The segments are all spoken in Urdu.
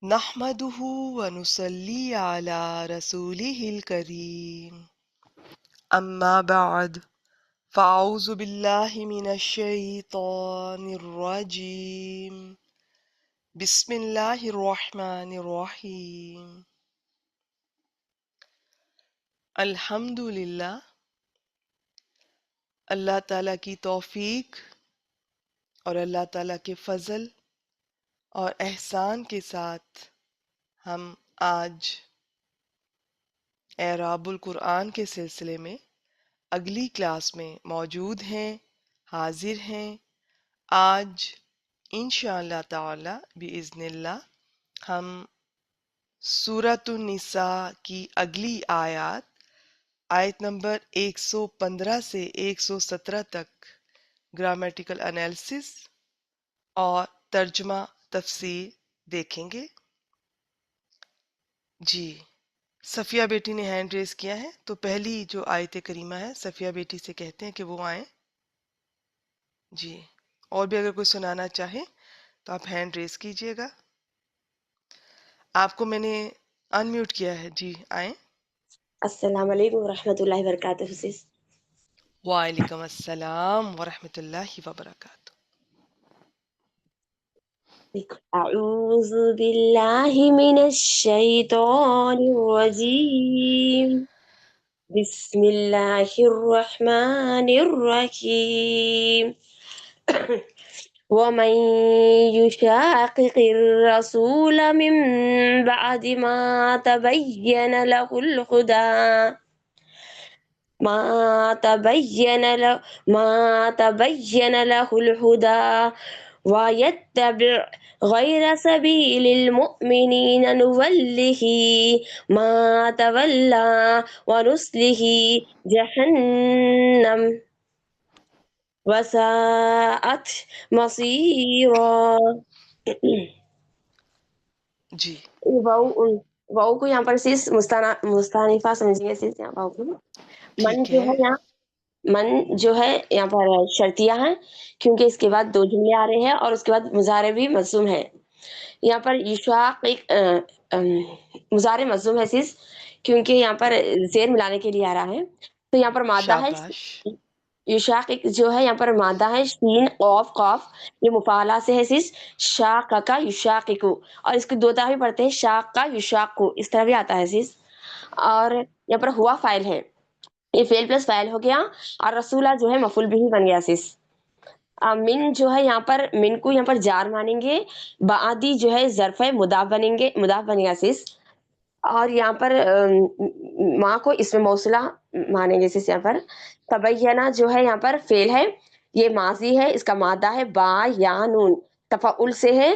نحمده ونصلي على رسوله الكريم أما بعد فأعوذ بالله من الشيطان الرجيم بسم الله الرحمن الرحيم الحمد للہ اللہ تعالیٰ کی توفیق اور اللہ تعالیٰ کے فضل اور احسان کے ساتھ ہم آج اعراب القرآن کے سلسلے میں اگلی کلاس میں موجود ہیں، حاضر ہیں۔ آج انشاءاللہ تعالی بإذن اللہ ہم سورۃ النساء کی اگلی آیت نمبر 115 سے 117 تک گرامیٹیکل انالیسس اور ترجمہ تفسیر دیکھیں گے۔ جی، صفیہ بیٹی نے ہینڈ ریز کیا ہے، تو پہلی جو آیت کریمہ ہے صفیہ بیٹی سے کہتے ہیں کہ وہ آئیں۔ جی، اور بھی اگر کوئی سنانا چاہے تو آپ ہینڈ ریز کیجئے گا۔ آپ کو میں نے انمیوٹ کیا ہے، جی آئیں۔ السلام علیکم ورحمۃ اللہ وبرکاتہ سس۔ وعلیکم السلام ورحمۃ اللہ وبرکاتہ۔ اعوذ باللہ من الشیطان الرجیم، بسم اللہ الرحمن الرحیم۔ ومن يشاقق الرسول من بعد ما تبين له الهدى ما تبين له الهدى ويتبع غير سبيل المؤمنين نوله ما تولى ونصله جهنم وساءت مصيرا۔ جی واؤ کو یہاں پر سیس مستانفہ سمجھیں گے، سیس یہاں واؤ کو من ٹھیک جو ہے، ہے یہاں من جو ہے یہاں پر شرطیہ ہے، کیونکہ اس کے بعد دو جملے آ رہے ہیں اور اس کے بعد مضارع بھی مجزوم ہے۔ یہاں پر یشاقق مضارع مجزوم ہے سیس، کیونکہ یہاں پر زیر ملانے کے لیے آ رہا ہے، تو یہاں پر مادہ ہے شاباش۔ یشاقق جو ہے یہاں پر مادہ ہے شین قاف قاف، یہ مفاعلہ سے ہے سیس، شاققا یشاقق، اور اس کی دو طرح بھی پڑھتے ہیں، شاقا یشاق، اس طرح بھی آتا ہے سیس۔ اور یہاں پر ہوا فاعل ہے، یہ فعل پلس فاعل ہو گیا، اور رسولہ جو ہے مفعول بھی بن گیا سیس۔ من جو ہے یہاں پر من کو یہاں پر جار مانیں گے، بعدی جو ہے ظرف مضاف بنیں گے، مضاف بنے گا سیس، اور یہاں پر ماں کو اسم موصولہ مانیں گے سیس۔ یہاں پر تبینہ جو ہے یہاں پر فعل ہے، یہ ماضی ہے، اس کا مادہ ہے با یا نون، تفعل سے ہے،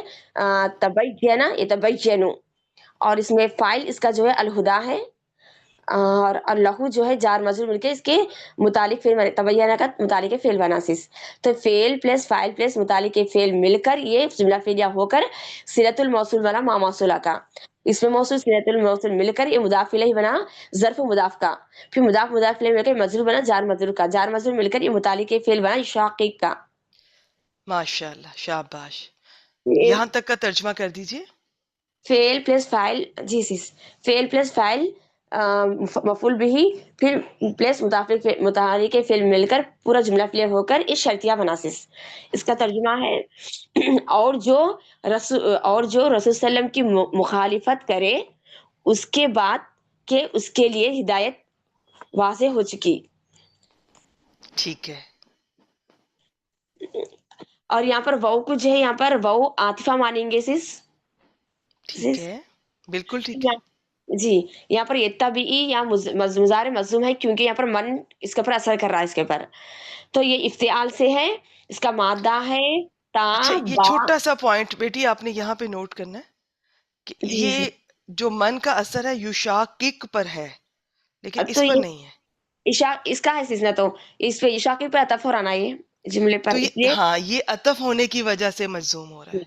تبینہ یتبینو، اور اس میں فاعل اس کا جو ہے الہدا ہے، اور اللہ جو ہے جار مجرور مل کے اس کے متعلق فعل بنے، تبینہ کا متعلق فعل بنا سیس۔ تو فعل پلس فاعل پلس متعلق فعل مل کر یہ جملہ فعلیہ ہو کر صلۃ الموصول بنا ما موصولہ کا، اس میں موصول صلۃ الموصول مل کر یہ مضاف الیہ بنا ظرف مضاف کا، پھر مضاف الیہ مل کر مجرور بنا جار مجرور کا، جار مجرور مل کر یہ متعلق فعل بنا شاقق کا۔ ماشاء اللہ، شاباش۔ یہاں تک کا ترجمہ کر دیجئے۔ فعل پلس فاعل، جی سیس، فعل پلس فاعل مفعول بھی، پھر پلس متحرک فعل مل کر پورا جملہ فعلیہ ہو کر اس شرطیہ بنا سیس۔ اس کا ترجمہ ہے اور جو رسول صلی اللہ علیہ وسلم کی مخالفت کرے اس کے بعد کہ اس کے لیے ہدایت واضح ہو چکی۔ ٹھیک ہے، اور یہاں پر وو کو جو ہے یہاں پر وو عاطفہ مانیں گے سیس، ٹھیک ہے، بالکل ٹھیک ہے۔ جی یہاں پر یتبعی یا مضارع مجزوم ہے، کیونکہ یہاں پر من اس کے اوپر اثر کر رہا ہے، اس کے اوپر، تو یہ افتعال سے ہے، اس کا مادہ ہے تا اچھا، یہ با۔ چھوٹا سا پوائنٹ بیٹی آپ نے یہاں پہ نوٹ کرنا ہے کہ جی جی، یہ جو من کا اثر ہے یشاقق پر ہے، لیکن تو اس پر یہ نہیں ہے۔ اس کا ہے نہ، تو اس پہ عشاء پہ عطف ہو رہا یہ جملے پر، تو اس یہ لیے ہاں، یہ عطف ہونے کی وجہ سے مجزوم ہو رہا ہے۔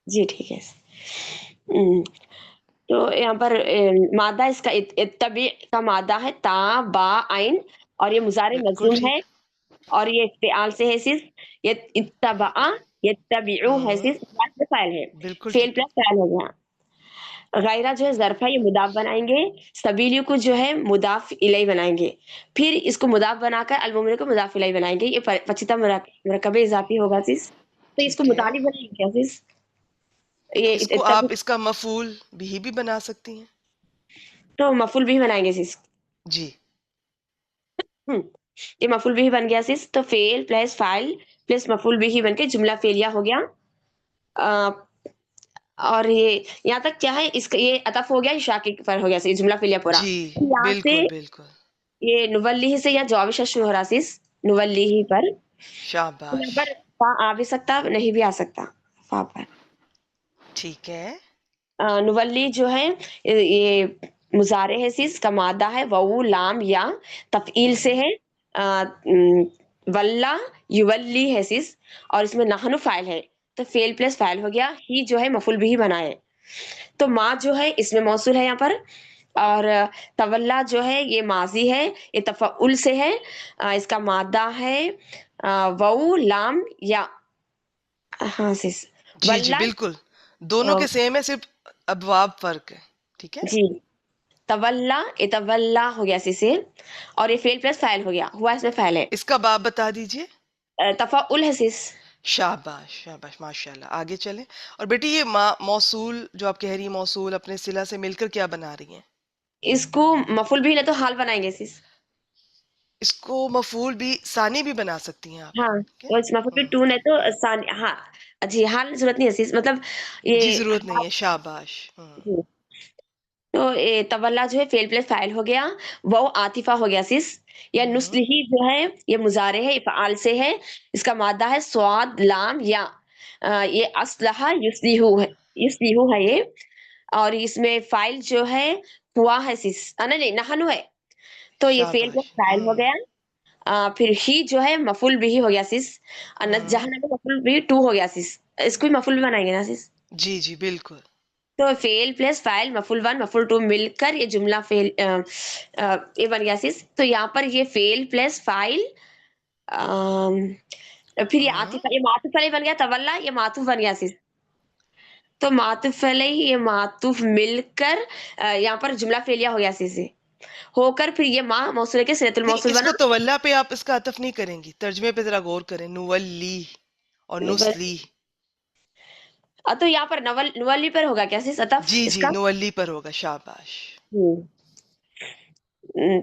جی ٹھیک ہے۔ تو یہاں پر مادہ اس کا اتبع کا مادہ ہے تا با عین، اور یہ مضارع بالکل مجزوم ٹھیک۔ ہے، اور یہ افتعال سے ہے صرف، اتبع یتبعو ہے صرف فاعل ہے، بالکل فعل ٹھیک۔ پلس فاعل ہو گیا۔ غیرہ جو ہے ظرف ہے، یہ مضاف بنائیں گے. سبیلی کو جو ہے مضاف الیہ بنائیں گے. پھر اس کو مضاف بنا کر المومن کو مضاف الیہ بنائیں گے. یہ پچیتا مرکب اضافی ہوگا سیس. تو اس کو ٹھیک ہے، متعلق بنائیں گے کیا سیس؟ یہ اس کو آپ اس کا مفعول بھی بنا سکتی ہیں. تو مفعول بھی بنائیں گے سیس. جی ہم، یہ مفعول بھی بن گیا سیس. تو فعل پلس فاعل پلس مفعول بھی بن کے جملہ فعلیہ ہو گیا. اور یہ یہاں تک کیا ہے، اس کا یہ عطف ہو گیا شاکر پر ہو گیا یہ جملہ فعلیہ پورا. جی یہاں سے بالکل بالکل. یہ نولی سے یا جواب شش ہو رہا سیس نولی پر. یہاں شاباش. پر فا آ بھی سکتا نہیں بھی آ سکتا فا پر. ٹھیک ہے. نولی جو ہے یہ مضارع ہے سیس کا مادہ ہے وو لام یا تفعیل سے ہے. ولا یولی ہے سیس اور اس میں نحن فاعل ہے. تو فعل پلس فاعل ہو گیا. ہی جو ہے مفعول بھی بنائے. تو ما جو ہے اس میں موصول ہے یہاں پر. اور تولا جو ہے یہ ماضی ہے، یہ تفعل سے ہے. اس کا مادہ ہے وو لام یا. ہاں سیس جی جی ولا. بالکل، دونوں کے سیم ہے، صرف ابواب فرق ہے. ٹھیک ہے. جی تولا اتولا ہو گیا سی سے. اور یہ فعل پلس فاعل ہو گیا، ہوا اس میں فاعل ہے. اس کا باب بتا دیجئے. تفعل ہے سیس. شاباش شاباش ماشاء اللہ. آگے چلیں. اور بیٹی یہ موصول جو آپ کہہ رہی ہیں، موصول اپنے صلہ سے مل کر کیا بنا رہی ہیں؟ اس کو مفعول بھی نہ تو حال بنائیں گے سیس. اس کو مفعول بھی ثانی بھی بنا سکتی ہیں آپ. ہاں ٹھیک ہے؟ تو اس مفعول بھی ٹو ہے تو ہاں جی حال ضرورت نہیں ہے سیس مطلب جی یہ. ضرورت نہیں ہے. شاباش. جی. تو تولا جو ہے فعل پلس فاعل ہو گیا. وہ عاطفہ ہو گیا سیس. یا ہوں، نسلی جو ہے یہ مضارع ہے، افعال سے ہے. اس کا مادہ ہے سواد لام یا. یہ اسلحہ یسلیحو ہے، یسلیحو ہے یہ. اور اس میں فائل جو ہے ہوا ہے سیس نہیں نہیں نحنو ہے. تو یہ فعل شاباش. کا فاعل ہو گیا. پھر ہی جو ہے مفعول بھی ہو گیا سیس. ہوں، جہاں مفعول بھی ٹو ہو گیا سیس. اس کو بھی مفعول بھی بنائیں گے نا سیس. جی جی بالکل. تو فعل پلس فاعل مفعول ون مفعول ٹو مل کر یہ جملہ فعل یہ بن گیا سیس. تو یہاں پر یہ فعل پلس فاعل پھر یہ ہوں، عاطفہ، یہ معطوف علیہ بن گیا. تولا یہ معطوف بن گیا سیس. تو معطوف علیہ یہ معطوف مل کر یہاں پر جملہ فعلیہ ہو گیا سیس ہو کر پھر یہ ما موصول کے صیغۃ نہیں، الموصول اس کو بنا. تولا پہ آپ اس کا عطف نہیں کریں گی، ترجمے پہ ذرا غور کریں. نولی اور نسلی. تو یہاں پر نولی پر ہوگا کیا سیس عطف جی اس جی کا. نولی پر ہوگا. شاباش.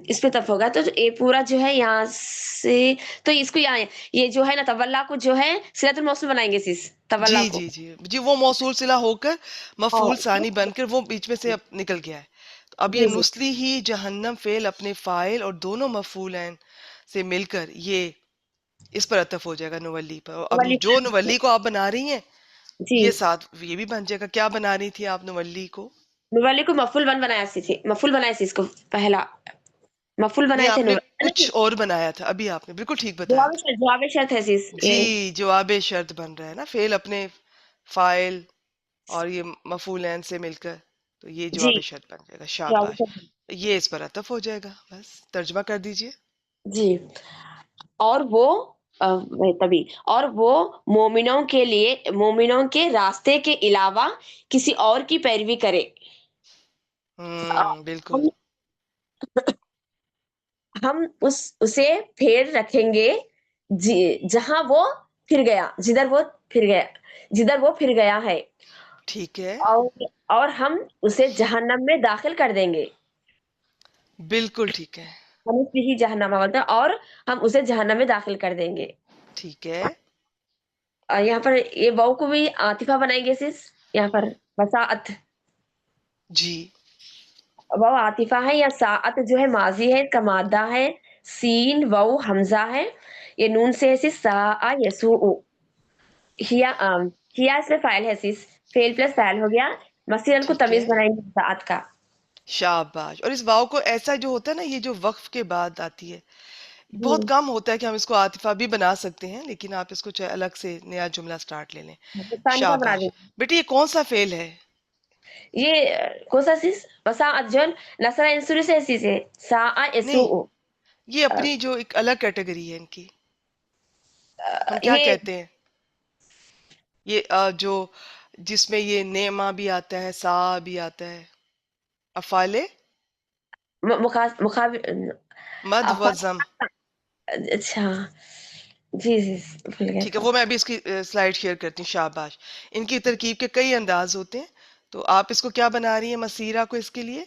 اس پہ تب ہوگا. تو یہ پورا جو ہے یہاں سے تو اس کو یہاں یہ جو ہے نا تولا کو جو ہے صلۃ الموصول بنائیں گے سیس. جی تولا کو جی جی جی وہ موصول صلہ ہو کر مفعول اور ثانی بن کر وہ بیچ میں سے اب نکل گیا ہے. تو اب یہ جی جی نسلی ہی جہنم فعل اپنے فاعل اور دونوں مفعولین سے مل کر یہ اس پر عطف ہو جائے گا نولی پر. اور اب نولی جو نولی کو آپ بنا رہی ہیں جی یہ ساتھ یہ بھی بن جائے گا. کیا بنا رہی تھی آپ نولی کو؟ نولی کو مفعول ون بنایا سی تھی، مفعول بنایا سی اس کو پہلا مفعول نہیں، بنائے تھے آپ نے نولی. کچھ اور بنایا تھا. ابھی آپ نے بالکل ٹھیک بتایا جواب تھا. شرط، جواب شرط ہے سیس یہ. جی جواب شرط بن رہا ہے نا، فعل اپنے فاعل اور یہ مفعولین سے مل کر، تو یہ جی جواب شرط بن جائے گا. جواب شاباش. شرط یہ اس پر عطف ہو جائے گا. بس ترجمہ کر دیجئے. جی. اور وہ تبھی اور وہ مومنوں کے لیے مومنوں کے راستے کے علاوہ کسی اور کی پیروی کرے. بالکل. ہم ہم اسے پھیر رکھیں گے جہاں وہ پھر گیا، جدھر وہ پھر گیا ہے. ٹھیک ہے. اور ہم اسے جہنم میں داخل کر دیں گے. بالکل ٹھیک ہے. ہم اس کی ہی جہنم بولتے ہیں اور ہم اسے جہنم میں داخل کر دیں گے. ٹھیک ہے. یہاں پر یہ واؤ کو بھی عاطفہ بنائیں گے سیس. یہاں پر وساعت جی واؤ عاطفہ ہے. یا ساعت جو ہے ماضی ہے، اس کا مادہ ہے سین واؤ حمزہ ہے. یہ نون سے ہے سیس ساء یسوء. ہیا اس میں فاعل ہے سیس، فعل پلس فاعل ہو گیا. مثلاً کو ٹھیک تمیز ہے. بنائیں گے ساعت کا. شاباش. اور اس واو کو ایسا جو ہوتا ہے نا، یہ جو وقف کے بعد آتی ہے، بہت کم ہوتا ہے کہ ہم اس کو عاطفہ بھی بنا سکتے ہیں، لیکن آپ اس کو چاہے الگ سے نیا جملہ سٹارٹ لے لیں. ثانی کا بنا شاباش. دیں. بیٹی یہ کون سا فعل ہے؟ یہ کون سا چیز وساعت جو نصر انصری سے ایسی سے ساء نہیں، یسوء. یہ اپنی جو ایک الگ کیٹیگری ہے ان کی، ہم کیا یہ کہتے ہیں؟ یہ جو جس میں یہ نعمہ بھی آتا ہے، سا بھی آتا ہے، افعال مد و افعال، ضم. اچھا جی جی بھول گیا ٹھیک ہے، تھا. وہ میں ابھی اس کی سلائیڈ شیئر کرتی ہوں. شاباش. ان کی ترکیب کے کئی انداز ہوتے ہیں، تو آپ اس کو کیا بنا رہی ہیں مسیرہ کو اس کے لیے؟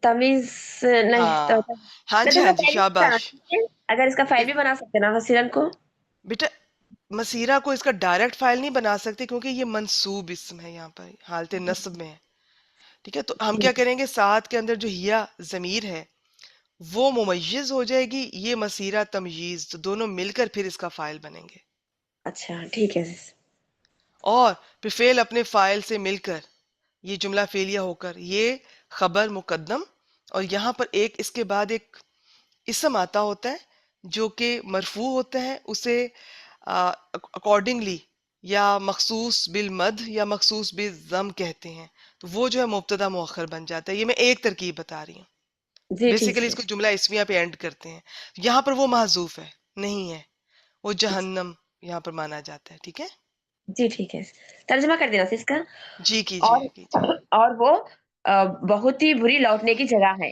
تمیز نہیں تو ہاں ہاں میں تو جی اس ہاں کا جی، فعل بھی بنا شاباش. سکتے ہیں، اگر اس کا فعل اس بھی بنا سکتے ہیں نا حسیرن کو. بیٹا مسیرہ کو اس کا ڈائریکٹ فائل نہیں بنا سکتے، کیونکہ یہ منصوب اسم ہے، یہاں پر حالت نصب میں ہے. ٹھیک ہے، تو ہم جی کیا کریں گے، ساتھ کے اندر جو ہیا ضمیر ہے وہ ممیز ہو جائے گی، یہ مسیرہ تمییز، تو دونوں مل کر پھر اس کا فائل بنیں گے. اچھا ٹھیک ہے. اور پھر فعل اپنے فائل سے مل کر یہ جملہ فعلیہ ہو کر یہ خبر مقدم، اور یہاں پر ایک اس کے بعد ایک اسم آتا ہوتا ہے جو کہ مرفوع ہوتا ہے، اسے اکارڈنگلی یا مخصوص بالمد یا مخصوص بالضم کہتے ہیں. تو وہ جو ہے مبتدا مؤخر بن جاتا ہے. یہ میں ایک ترکیب بتا رہی ہوں. جی ٹھیک بیسیکلی ہے. اس کو جملہ اسمیہ پہ اینڈ کرتے ہیں. یہاں پر وہ محذوف ہے نہیں ہے، وہ جہنم یہاں پر مانا جاتا ہے. ٹھیک ہے جی ٹھیک ہے، ترجمہ کر دینا اس کا. جی، کیجیے اور کیجیے. اور وہ بہت ہی بری لوٹنے کی جگہ ہے.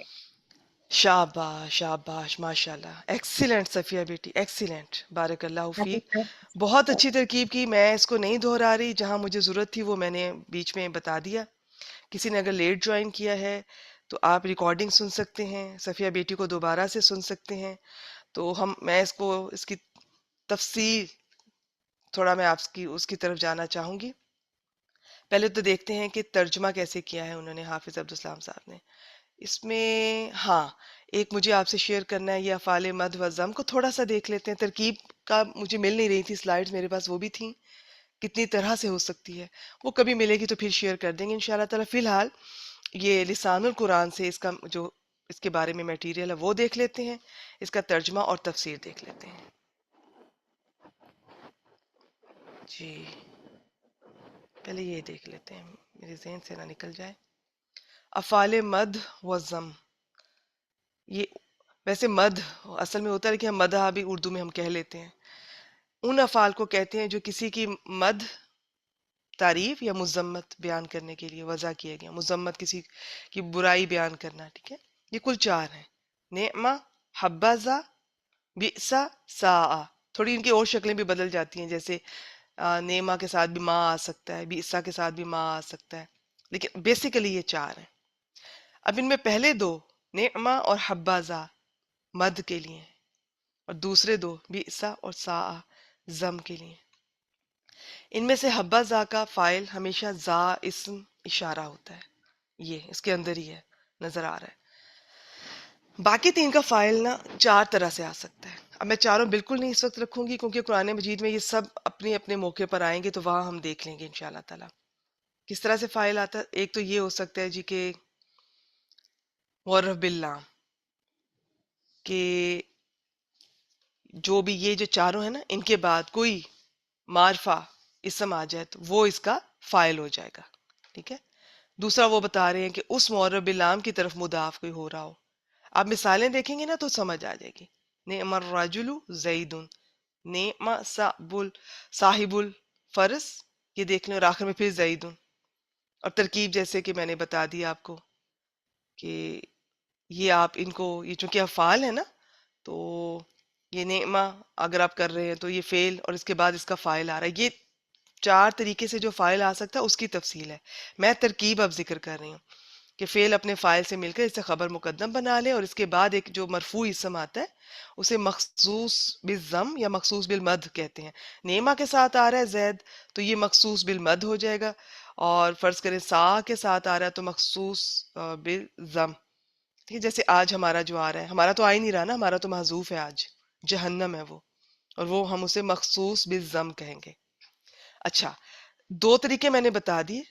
شاباش شاباش، ماشاء اللہ، ایکسیلنٹ صفیہ بیٹی، ایکسیلنٹ، بارک اللہ فیک. بہت اچھی ترکیب کی. میں اس کو نہیں دہرا رہی، جہاں مجھے ضرورت تھی وہ میں نے بیچ میں بتا دیا. کسی نے اگر لیٹ جوائن کیا ہے تو آپ ریکارڈنگ سن سکتے ہیں، صفیہ بیٹی کو دوبارہ سے سن سکتے ہیں. تو میں اس کی تفصیل تھوڑا میں آپ کی اس کی طرف جانا چاہوں گی. پہلے تو دیکھتے ہیں کہ ترجمہ کیسے کیا ہے انہوں نے، حافظ عبدالسلام صاحب نے. اس میں ہاں ایک مجھے آپ سے شیئر کرنا ہے، یہ افعال مد و ضم کو تھوڑا سا دیکھ لیتے ہیں. ترکیب کا مجھے مل نہیں رہی تھی سلائیڈز، میرے پاس وہ بھی تھیں، کتنی طرح سے ہو سکتی ہے، وہ کبھی ملے گی تو پھر شیئر کر دیں گے انشاءاللہ تعالی. فی الحال یہ لسان القرآن سے اس کا جو اس کے بارے میں میٹیریل ہے وہ دیکھ لیتے ہیں، اس کا ترجمہ اور تفسیر دیکھ لیتے ہیں. جی پہلے یہ دیکھ لیتے ہیں، میرے ذہن سے نہ نکل جائے. افعال مد و ضم، یہ ویسے مد اصل میں ہوتا ہے کہ ہم مدح بھی اردو میں ہم کہہ لیتے ہیں. ان افعال کو کہتے ہیں جو کسی کی مد، تعریف یا مذمت بیان کرنے کے لیے وضع کیا گیا. مذمت کسی کی برائی بیان کرنا. ٹھیک ہے، یہ کل 4 ہیں: نعمہ، حبذا، بئسا، ساء. تھوڑی ان کی اور شکلیں بھی بدل جاتی ہیں، جیسے نعمہ کے ساتھ بھی ما آ سکتا ہے، بئسا کے ساتھ بھی ما آ سکتا ہے، لیکن بیسیکلی یہ 4 ہیں. اب ان میں پہلے 2 نعمہ اور حبذا مد کے لیے ہیں، اور دوسرے 2 بئسا اور ساء ضم کے لیے. ان میں سے حبذا کا فائل ہمیشہ ذا اسم اشارہ ہوتا ہے، یہ اس کے اندر ہی ہے، نظر آ رہا ہے. باقی 3 کا فائل نا 4 طرح سے آ سکتا ہے. اب میں چاروں بالکل نہیں اس وقت رکھوں گی، کیونکہ قرآن مجید میں یہ سب اپنے اپنے موقع پر آئیں گے، تو وہاں ہم دیکھ لیں گے انشاءاللہ تعالی کس طرح سے فائل آتا ہے. ایک تو یہ ہو سکتا ہے جی کہ معرف باللام، کہ جو بھی یہ جو چاروں ہیں نا ان کے بعد کوئی معرفہ اسم آ جائے تو وہ اس کا فائل ہو جائے گا. ٹھیک ہے. دوسرا وہ بتا رہے ہیں کہ اس معرب باللام کی طرف مضاف کوئی ہو رہا ہو. آپ مثالیں دیکھیں گے نا تو سمجھ آ جائے گی. نعم الرجل زید، نعم صاحب الفرس، یہ دیکھ لیں، اور آخر میں پھر زید. اور ترکیب جیسے کہ میں نے بتا دی آپ کو کہ یہ آپ ان کو، یہ چونکہ افعال ہے نا، تو یہ نعمہ اگر آپ کر رہے ہیں تو یہ فعل اور اس کے بعد اس کا فاعل آ رہا ہے. یہ 4 طریقے سے جو فائل آ سکتا ہے اس کی تفصیل ہے. میں ترکیب اب ذکر کر رہی ہوں کہ فعل اپنے فائل سے مل کر اسے خبر مقدم بنا لے، اور اس کے بعد ایک جو مرفوع اسم آتا ہے اسے مخصوص بالضم یا مخصوص بالمد کہتے ہیں. نعمہ کے ساتھ آ رہا ہے زید تو یہ مخصوص بالمد ہو جائے گا، اور فرض کریں سا کے ساتھ آ رہا ہے تو مخصوص بالضم. ٹھیک ہے، جیسے آج ہمارا جو آ رہا ہے، ہمارا تو آ ہی نہیں رہا نا، ہمارا تو محذوف ہے، آج جہنم ہے وہ، اور وہ ہم اسے مخصوص بالضم کہیں گے. اچھا، 2 طریقے میں نے بتا دیے.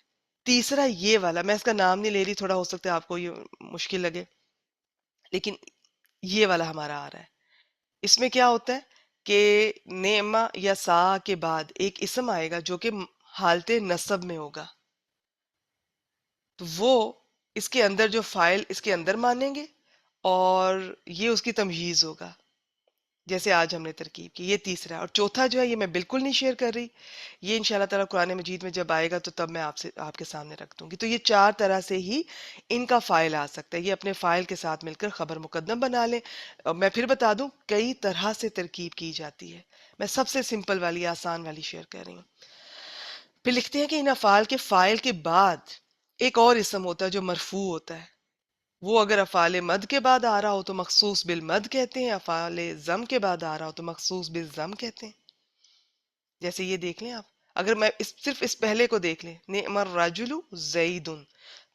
تیسرا یہ والا، میں اس کا نام نہیں لے رہی، تھوڑا ہو سکتا ہے آپ کو یہ مشکل لگے، لیکن یہ والا ہمارا آ رہا ہے. اس میں کیا ہوتا ہے کہ نعمہ یا سا کے بعد ایک اسم آئے گا جو کہ حالت نصب میں ہوگا، تو وہ اس کے اندر جو فائل اس کے اندر مانیں گے، اور یہ اس کی تمہیز ہوگا. جیسے آج ہم نے ترکیب کی. یہ تیسرا. اور چوتھا جو ہے یہ میں بالکل نہیں شیئر کر رہی، یہ انشاءاللہ تعالیٰ قرآن مجید میں جب آئے گا تو تب میں آپ کے سامنے رکھ دوں گی. تو یہ 4 طرح سے ہی ان کا فائل آ سکتا ہے. یہ اپنے فائل کے ساتھ مل کر خبر مقدم بنا لیں. میں پھر بتا دوں کئی طرح سے ترکیب کی جاتی ہے، میں سب سے سمپل والی آسان والی شیئر کر رہی ہوں. پھر لکھتے ہیں کہ ان افعال کے فائل کے بعد ایک اور اسم ہوتا ہے جو مرفوع ہوتا ہے. وہ اگر افعال مد کے بعد آ رہا ہو تو مخصوص بالمد کہتے ہیں، افعال ضم کے بعد آ رہا ہو تو مخصوص بالضم کہتے ہیں. جیسے یہ دیکھ لیں آپ، اگر میں صرف اس پہلے کو دیکھ لیں، نعم الرجل زید،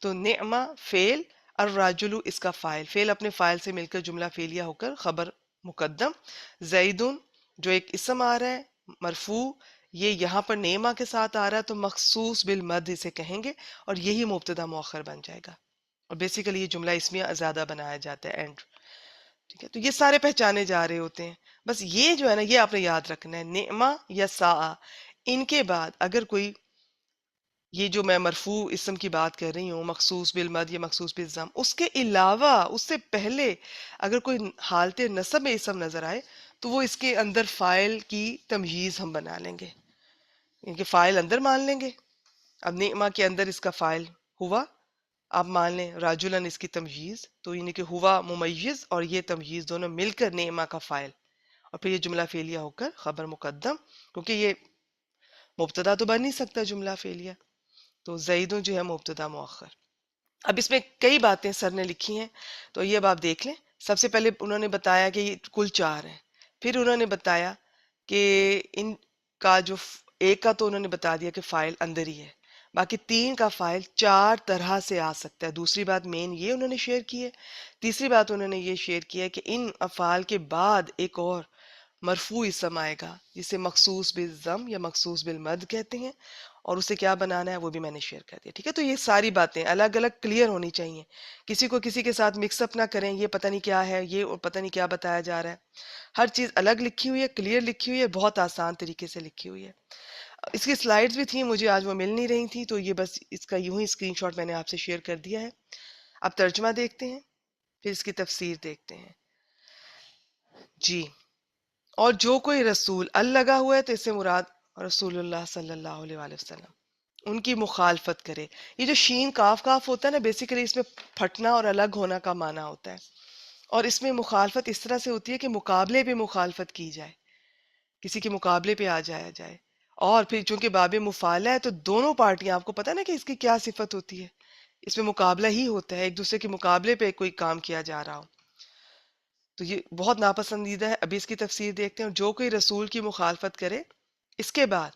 تو نعمہ فعل، الرجل اس کا فاعل، فعل اپنے فاعل سے مل کر جملہ فعلیہ ہو کر خبر مقدم. زید جو ایک اسم آ رہا ہے مرفوع، یہ یہاں پر نعمہ کے ساتھ آ رہا ہے تو مخصوص بالمد اسے کہیں گے اور یہی مبتدا مؤخر بن جائے گا. اور بیسیکلی یہ جملہ اسمیہ زیادہ بنایا جاتا ہے اینڈ. ٹھیک ہے، تو یہ سارے پہچانے جا رہے ہوتے ہیں. بس یہ جو ہے نا یہ آپ نے یاد رکھنا ہے، نعمہ یا سا ان کے بعد اگر کوئی، یہ جو میں مرفوع اسم کی بات کر رہی ہوں مخصوص بالمد یا مخصوص بالضم، اس کے علاوہ اس سے پہلے اگر کوئی حالت نصب میں اسم نظر آئے تو وہ اس کے اندر فاعل کی تمییز ہم بنا لیں گے، کیونکہ فاعل اندر مان لیں گے. اب نعمہ کے اندر اس کا فاعل ہوا، آپ مان لیں راجلن اس کی تمییز، تو یعنی کہ ہوا ممیز اور یہ تمییز دونوں مل کر نعمہ کا فاعل، اور پھر یہ جملہ فعلیہ ہو کر خبر مقدم، کیونکہ یہ مبتدا تو بن نہیں سکتا جملہ فعلیہ، تو زیدوں جو ہے مبتدا مؤخر. اب اس میں کئی باتیں سر نے لکھی ہیں تو یہ اب آپ دیکھ لیں. سب سے پہلے انہوں نے بتایا کہ یہ کل 4 ہیں، پھر انہوں نے بتایا کہ ان کا جو ایک کا تو انہوں نے بتا دیا کہ فاعل اندر ہی ہے، باقی 3 کا فاعل 4 طرح سے آ سکتا ہے. دوسری بات مین یہ انہوں نے شیئر کی ہے. تیسری بات انہوں نے یہ شیئر کی ہے کہ ان افعال کے بعد ایک اور مرفوع اسم آئے گا جسے مخصوص بالضم یا مخصوص بالمد کہتے ہیں، اور اسے کیا بنانا ہے وہ بھی میں نے شیئر کر دیا. ٹھیک ہے، تو یہ ساری باتیں الگ الگ کلیئر ہونی چاہیے، کسی کو کسی کے ساتھ مکس اپ نہ کریں، یہ پتہ نہیں کیا ہے، یہ پتہ نہیں کیا بتایا جا رہا ہے. ہر چیز الگ لکھی ہوئی ہے، کلیئر لکھی ہوئی ہے، بہت آسان طریقے سے لکھی ہوئی ہے. اس کی سلائیڈز بھی تھیں، مجھے آج وہ مل نہیں رہی تھیں، تو یہ بس اس کا یوں ہی اسکرین شاٹ میں نے آپ سے شیئر کر دیا ہے. اب ترجمہ دیکھتے ہیں، پھر اس کی تفسیر دیکھتے ہیں. جی، اور جو کوئی رسول لگا ہوا ہے تو اس سے مراد رسول اللہ صلی اللہ علیہ وآلہ وسلم، ان کی مخالفت کرے. یہ جو شین کاف کاف ہوتا ہے نا، بیسیکلی اس میں پھٹنا اور الگ ہونا کا معنی ہوتا ہے، اور اس میں مخالفت اس طرح سے ہوتی ہے کہ مقابلے پہ مخالفت کی جائے، کسی کے مقابلے پہ آ جایا جائے. اور پھر چونکہ باب مفعلہ ہے تو دونوں پارٹیاں، آپ کو پتہ نا کہ اس کی کیا صفت ہوتی ہے، اس میں مقابلہ ہی ہوتا ہے، ایک دوسرے کے مقابلے پہ کوئی کام کیا جا رہا ہو، تو یہ بہت ناپسندیدہ ہے. ابھی اس کی تفسیر دیکھتے ہیں. جو کوئی رسول کی مخالفت کرے اس کے بعد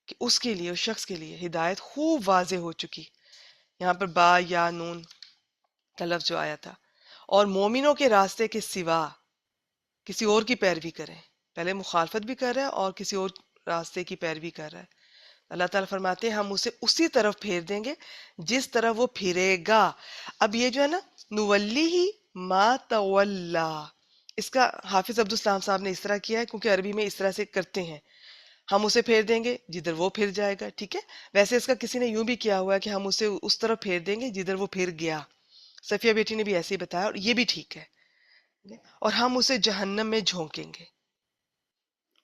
کہ اس کے لیے، اس شخص کے لیے ہدایت خوب واضح ہو چکی، یہاں پر با یا نون کا لفظ جو آیا تھا، اور مومنوں کے راستے کے سوا کسی اور کی پیروی کریں. پہلے مخالفت بھی کر رہا ہے اور کسی اور راستے کی پیروی کر رہا ہے. اللہ تعالیٰ فرماتے ہیں ہم اسے اسی طرف پھیر دیں گے جس طرف وہ پھرے گا. اب یہ جو ہے نا نولی ہی ما تولا، اس کا حافظ عبدالسلام صاحب نے اس طرح کیا ہے کیونکہ عربی میں اس طرح سے کرتے ہیں، ہم اسے پھیر دیں گے جدھر وہ پھر جائے گا. ٹھیک ہے، ویسے اس کا کسی نے یوں بھی کیا ہوا ہے کہ ہم اسے اس طرف پھیر دیں گے جدھر وہ پھر گیا. صفیہ بیٹی نے بھی ایسے ہی بتایا اور یہ بھی ٹھیک ہے. اور ہم اسے جہنم میں جھونکیں گے.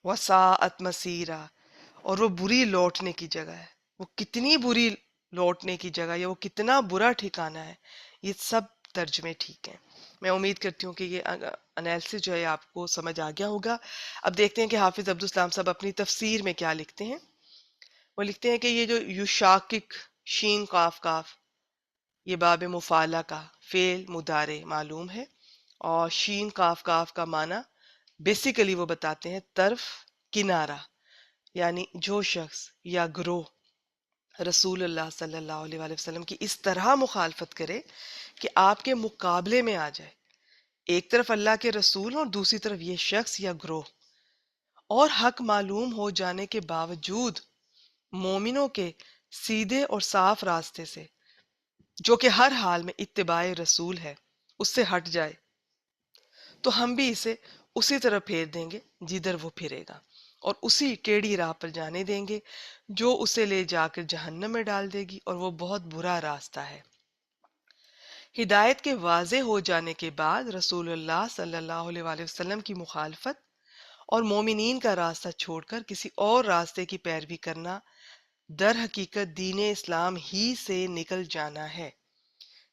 وَسَاءَتْ مَصِيرًا، اور وہ بری لوٹنے کی جگہ ہے. وہ کتنی بری لوٹنے کی جگہ، یا وہ کتنا برا ٹھکانہ ہے. یہ سب ترجمے ٹھیک ہیں. میں امید کرتی ہوں کہ یہ انالیسس جو ہے آپ کو سمجھ آ گیا ہوگا. اب دیکھتے ہیں کہ حافظ عبدالسلام صاحب اپنی تفسیر میں کیا لکھتے ہیں. وہ لکھتے ہیں کہ یہ جو یشاکک، شین قاف کاف، یہ باب مفعلہ کا فعل مضارع معلوم ہے، اور شین قاف کاف کا معنی بیسیکلی وہ بتاتے ہیں طرف، کنارہ. یعنی جو شخص یا گروہ رسول اللہ صلی اللہ علیہ وآلہ وسلم کی اس طرح مخالفت کرے کہ آپ کے مقابلے میں آ جائے، ایک طرف اللہ کے رسول اور دوسری طرف یہ شخص یا گروہ، اور حق معلوم ہو جانے کے باوجود مومنوں کے سیدھے اور صاف راستے سے، جو کہ ہر حال میں اتباع رسول ہے، اس سے ہٹ جائے، تو ہم بھی اسے اسی طرح پھیر دیں گے جدھر وہ پھرے گا، اور اسی ٹیڑھی راہ پر جانے دیں گے جو اسے لے جا کر جہنم میں ڈال دے گی، اور وہ بہت برا راستہ ہے. ہدایت کے واضح ہو جانے کے بعد رسول اللہ صلی اللہ علیہ وآلہ وسلم کی مخالفت اور مومنین کا راستہ چھوڑ کر کسی اور راستے کی پیروی کرنا در حقیقت دین اسلام ہی سے نکل جانا ہے،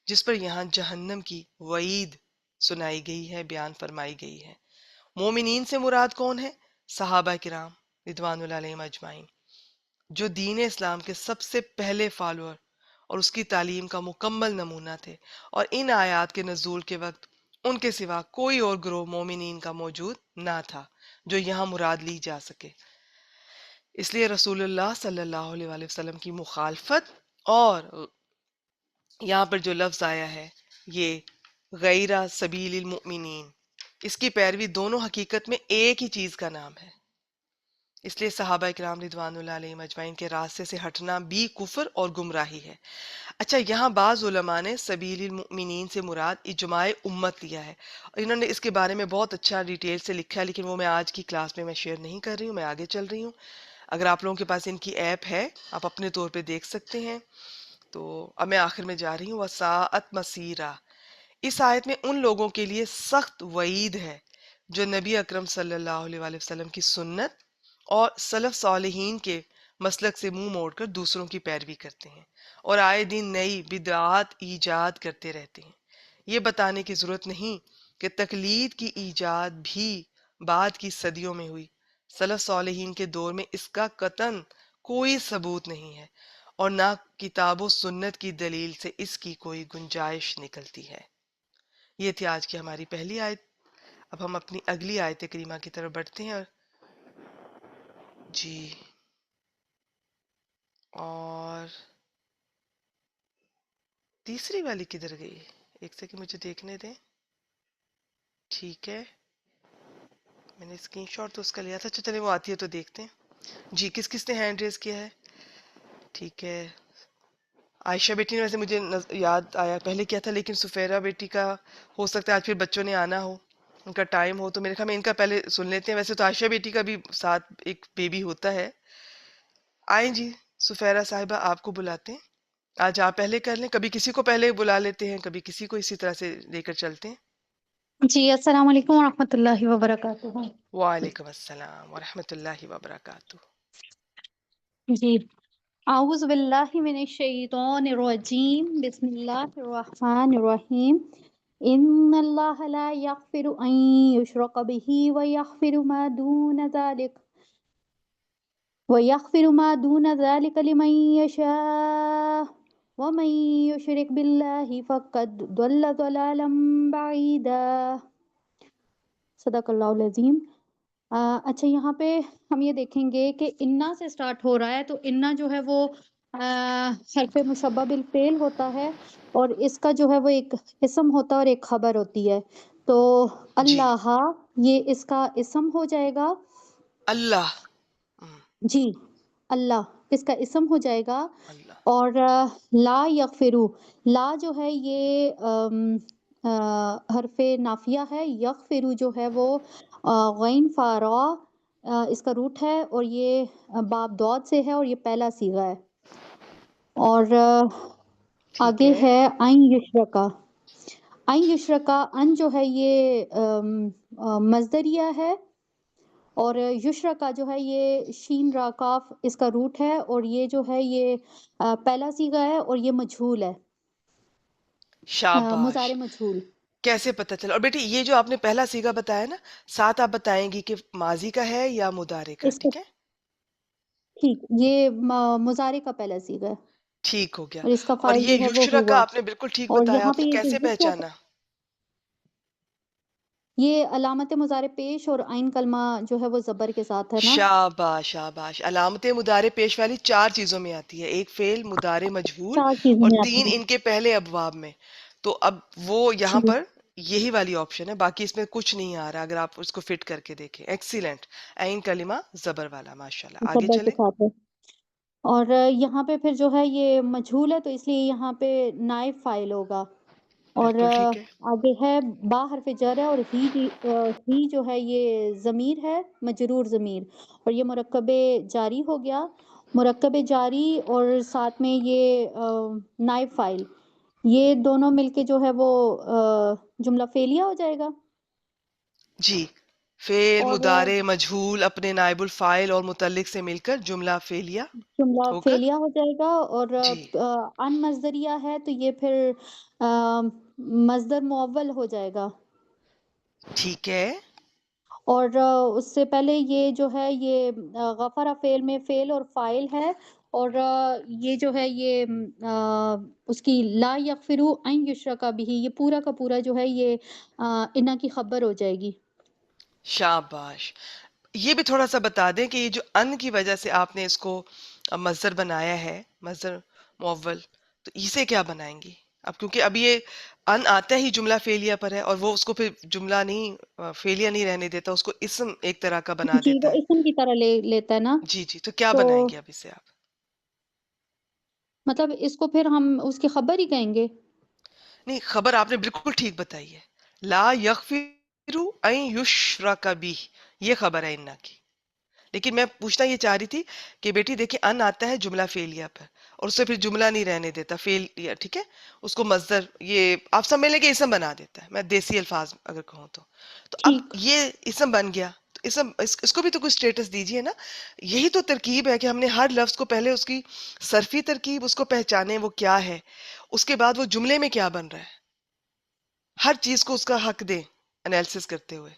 جس پر یہاں جہنم کی وعید سنائی گئی ہے، بیان فرمائی گئی ہے۔ مومنین سے مراد کون ہے؟ صحابہ کرام رضوان اللہ علیہم اجمعین، جو دین اسلام کے سب سے پہلے فالوور اور اس کی تعلیم کا مکمل نمونہ تھے، اور ان آیات کے نزول کے وقت ان کے سوا کوئی اور گروہ مومنین کا موجود نہ تھا جو یہاں مراد لی جا سکے۔ اس لیے رسول اللہ صلی اللہ علیہ وآلہ وسلم کی مخالفت اور یہاں پر جو لفظ آیا ہے یہ غیر سبیل المؤمنین، اس کی پیروی دونوں حقیقت میں ایک ہی چیز کا نام ہے۔ اس لیے صحابہ کرام رضوان اللہ علیہم اجمعین کے راستے سے ہٹنا بھی کفر اور گمراہی ہے۔ اچھا، یہاں بعض علماء نے سبیل المؤمنین سے مراد اجماع امت لیا ہے، اور انہوں نے اس کے بارے میں بہت اچھا ڈیٹیل سے لکھا ہے، لیکن وہ میں آج کی کلاس میں شیئر نہیں کر رہی ہوں، میں آگے چل رہی ہوں۔ اگر آپ لوگوں کے پاس ان کی ایپ ہے آپ اپنے طور پہ دیکھ سکتے ہیں۔ تو اب میں آخر میں جا رہی ہوں، وساعت مسیرہ، اس آیت میں ان لوگوں کے لیے سخت وعید ہے جو نبی اکرم صلی اللہ علیہ وآلہ وسلم کی سنت اور سلف صالحین کے مسلک سے منہ موڑ کر دوسروں کی پیروی کرتے ہیں اور آئے دن نئی بدعات ایجاد کرتے رہتے ہیں۔ یہ بتانے کی ضرورت نہیں کہ تقلید کی ایجاد بھی بعد کی صدیوں میں ہوئی۔ سلف صالحین کے دور میں اس کا قطعاً کوئی ثبوت نہیں ہے، اور نہ کتاب و سنت کی دلیل سے اس کی کوئی گنجائش نکلتی ہے۔ یہ تھی آج کی ہماری پہلی آیت۔ اب ہم اپنی اگلی آیت کریمہ کی طرف بڑھتے ہیں۔ جی، اور تیسری والی کدھر گئی؟ ایک سیکنڈ مجھے دیکھنے دیں۔ ٹھیک ہے، میں نے اسکرین شاٹ تو اس کا لیا تھا، اچھا چلے وہ آتی ہے تو دیکھتے ہیں۔ جی، کس کس نے ہینڈ ریز کیا ہے؟ ٹھیک ہے، عائشہ بیٹی نے، ویسے مجھے یاد آیا پہلے کیا تھا، لیکن سفیرہ بیٹی کا ہو سکتا ہے آج پھر بچوں نے آنا ہو، ان کا ٹائم ہو، تو میرے خیال میں ان کا پہلے سن لیتے ہیں۔ ویسے تو عائشہ بیٹی کا بھی ساتھ ایک بیبی ہوتا ہے۔ آئیں جی، سفیرہ صاحبہ آپ کو بلاتے ہیں، آج آپ پہلے کر لیں، کبھی کسی کو پہلے بلا لیتے ہیں، کبھی کسی کو، اسی طرح سے لے کر چلتے ہیں۔ جی السلام علیکم ورحمۃ اللہ وبرکاتہ۔ وعلیکم السلام ورحمۃ اللہ وبرکاتہ۔ جی، اعوذ باللہ من الشیطان الرجیم، بسم اللہ الرحمن الرحیم۔ ان اللہ لا یغفر ان یشرک بہ ویغفر ما دون ذلک لمن یشاء ومن یشرک باللہ فقد ضل ضلالا بعیدا۔ صدق اللہ العظیم۔ اچھا، یہاں پہ ہم یہ دیکھیں گے کہ انا سے سٹارٹ ہو رہا ہے، تو انا جو ہے وہ حرف مشبہ بالفعل ہوتا ہے، اور اس کا جو ہے وہ ایک اسم ہوتا ہے اور ایک خبر ہوتی ہے۔ تو جی، اللہ یہ اس کا اسم ہو جائے گا، اللہ، جی اللہ اس کا اسم ہو جائے گا، اللہ، اور لا یغفرو، لا جو ہے یہ حرف نافیہ ہے، یغفرو جو ہے وہ غین فارا اس کا روٹ ہے، اور یہ باب دود سے ہے، اور یہ پہلا صیغہ ہے، اور ٹھیک آگے ہے، ہے این یشرکا۔ این یشرکا، ان جو ہے یہ مصدریہ ہے، اور یشرکا جو ہے یہ شین را کاف اس کا روٹ ہے، اور یہ جو ہے یہ پہلا صیغہ ہے، اور یہ مجھول ہے، شاباش، مضارع مجھول۔ کیسے پتہ چلا؟ اور بیٹی یہ جو آپ نے پہلا صیغہ بتایا نا، ساتھ آپ بتائیں گی کہ ماضی کا ہے یا مضارع کا، اس کا ٹھیک ہے؟ ٹھیک، یہ مضارع کا پہلا صیغہ ہے، ٹھیک ہو گیا۔ اور اس کا اور فاعل یہ جو ہے وہ یشرا کا ہوا، آپ نے بالکل ٹھیک اور بتایا، یہاں آپ پہ نے یہ جو کیسے یشرکا، پہچانا؟ یہ علامت مضارع پیش اور عین کلمہ جو ہے وہ زبر کے ساتھ ہے نا۔ شاباش شاباش، علامت مضارع پیش والی 4 چیزوں میں آتی ہے، ایک فعل مضارع مجہول، 4 چیزیں اور میں آتی 3 ہیں، ان کے پہلے ابواب میں۔ تو اب وہ یہاں ٹھیک، پر یہی والی آپشن ہے، باقی اس میں کچھ نہیں آ رہا، اگر آپ اس کو فٹ کر کے دیکھیں۔ ایکسیلنٹ، عین کلمہ زبر والا، ماشاءاللہ، آگے زبر کے چلیں۔ ساتھ ہے، اور یہاں پہ پھر جو ہے یہ مجہول ہے، تو اس لیے یہاں پہ نائب فاعل ہوگا، اور بالکل ٹھیک ہے، آگے ہے با حرف جر ہے، اور ہی جو ہے یہ ضمیر ہے، مجرور ضمیر، اور یہ مرکب جاری ہو گیا، مرکب جاری اور ساتھ میں یہ نائب فاعل، یہ دونوں مل کے جو ہے وہ جملہ فعلیہ ہو جائے گا۔ جی، فعل اور مضارع مجہول اپنے نائب الفاعل اور متعلق سے مل کر جملہ فعلیہ جملہ ہو کر فعلیہ ہو جائے گا، اور جی ان مصدریہ ہے تو یہ پھر مصدر معول ہو جائے گا. ٹھیک ہے. اور اس سے پہلے یہ جو ہے یہ غفرہ فعل میں فعل اور فاعل ہے، اور یہ جو ہے یہ اس کی لا یغفروا ان یشرک بہ، یہ پورا کا پورا جو ہے یہ انا کی خبر ہو جائے گی. شاباش. یہ بھی تھوڑا سا بتا دیں کہ یہ جو ان کی وجہ سے آپ نے اس کو مصدر بنایا ہے، مصدر معول، تو اسے کیا بنائیں گی اب؟ کیونکہ اب یہ ان آتا ہی جملہ فعلیہ پر ہے، اور وہ اس کو پھر جملہ نہیں فعلیہ نہیں رہنے دیتا، اس کو اسم ایک طرح کا بنا جی وہ دیتا ہے. اسم کی طرح لیتا ہے نا. جی جی، تو کیا تو بنائیں گے اب اسے آپ؟ مطلب اس کو پھر ہم اس کی خبر ہی کہیں گے. نہیں، خبر آپ نے بالکل ٹھیک بتائی ہے. لا یغفر ان یشرک بہ، یہ خبر ہے انا کی. لیکن میں پوچھنا یہ چاہ رہی تھی کہ بیٹی دیکھیں ان آتا ہے جملہ فعلیہ پر، اور اسے پھر جملہ نہیں رہنے دیتا فعلیہ، ٹھیک ہے، اس کو مصدر یہ آپ سمجھ لیں کہ اسم بنا دیتا ہے، میں دیسی الفاظ اگر کہوں تو اب ٹھیک. یہ اسم بن گیا تو اسم اس کو بھی تو کوئی سٹیٹس دیجئے نا. یہی تو ترکیب ہے کہ ہم نے ہر لفظ کو پہلے اس کی صرفی ترکیب اس کو پہچانے وہ کیا ہے، اس کے بعد وہ جملے میں کیا بن رہا ہے، ہر چیز کو اس کا حق دیں انالیسس کرتے ہوئے،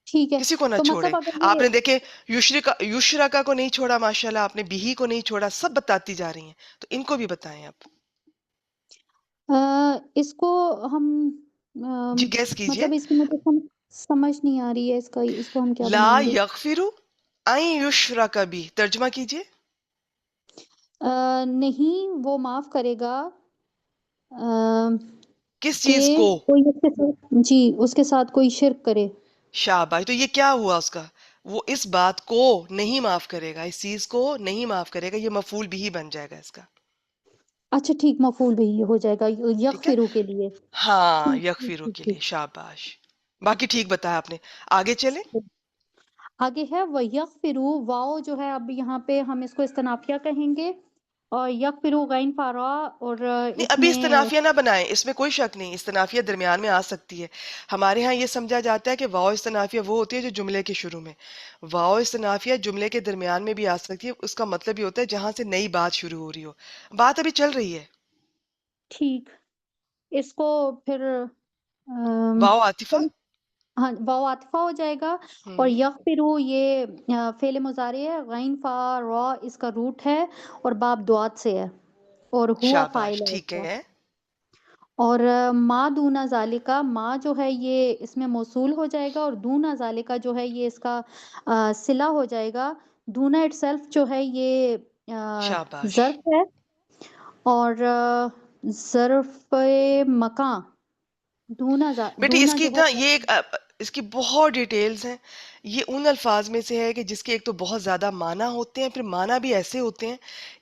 ٹھیک ہے. کسی کو نہ تو چھوڑے. مطلب اگر آپ یہ نے دیکھے یشرکا کو نہیں چھوڑا، ماشاءاللہ آپ نے بیہی کو نہیں چھوڑا، سب بتاتی جا رہی ہیں، تو ان کو بھی بتائیں آپ. اس کو ہم جی گیس کیجئے. مطلب اس کی مجھے سمجھ نہیں آ رہی ہے، اس کو ہم کیا لا بنائیں گے. یغفر ان یشرک بہ، ترجمہ کیجئے. نہیں وہ معاف کرے گا آ، کس کہ چیز کو؟ کوئی اس کے ساتھ، جی اس کے ساتھ کوئی شرک کرے. شاباش. تو یہ کیا ہوا اس کا؟ وہ اس بات کو نہیں معاف کرے گا، اس چیز کو نہیں معاف کرے گا، یہ مفعول بھی بن جائے گا اس کا. اچھا ٹھیک، مفعول بھی ہو جائے گا ٹھیک ہے، یغفروا کے لیے. ہاں ٹھیک ٹھیک یغفروا ٹھیک کے لیے. ٹھیک. شاباش. باقی ٹھیک بتایا آپ نے. آگے چلیں. آگے ہے وَيَغْفِرُوا، واو جو ہے اب یہاں پہ ہم اس کو استنافیہ کہیں گے، اور یغفروا غین فارا، اور نہیں، اس ابھی میں استنافیہ نہ بنائیں، اس میں کوئی شک نہیں، استنافیہ درمیان میں آ سکتی ہے. ہمارے ہاں یہ سمجھا جاتا ہے کہ واو استنافیہ وہ ہوتی ہے جو جملے کے شروع میں. واو استنافیہ جملے کے درمیان میں بھی آ سکتی ہے، اس کا مطلب یہ ہوتا ہے جہاں سے نئی بات شروع ہو رہی ہو، بات ابھی چل رہی ہے. ٹھیک. اس کو پھر آم، واو عاطفہ. ہاں واو عاطفہ ہو جائے گا. اور ہم، یغفروا یہ فعل مضارع ہے، غین فا را اس کا روٹ ہے، اور باب دعات سے ہے، اور ہوا شاباش، فاعل ہے اس ٹھیک کا. ہے. اور ما دونا ذالکا، ما جو ہے یہ اس میں موصول ہو جائے گا، اور دونا ذالکا جو ہے یہ اس کا صلہ ہو جائے گا. دونا اٹ سیلف جو ہے یہ شاباش ظرف ہے، اور ظرف مکان. بیٹی اس دونا کی جو ہے نا یہ ایک اس کی بہت ڈیٹیلز ہیں. یہ ان الفاظ میں سے ہے کہ جس کے ایک تو بہت زیادہ معنی ہوتے ہیں، پھر معنی بھی ایسے ہوتے ہیں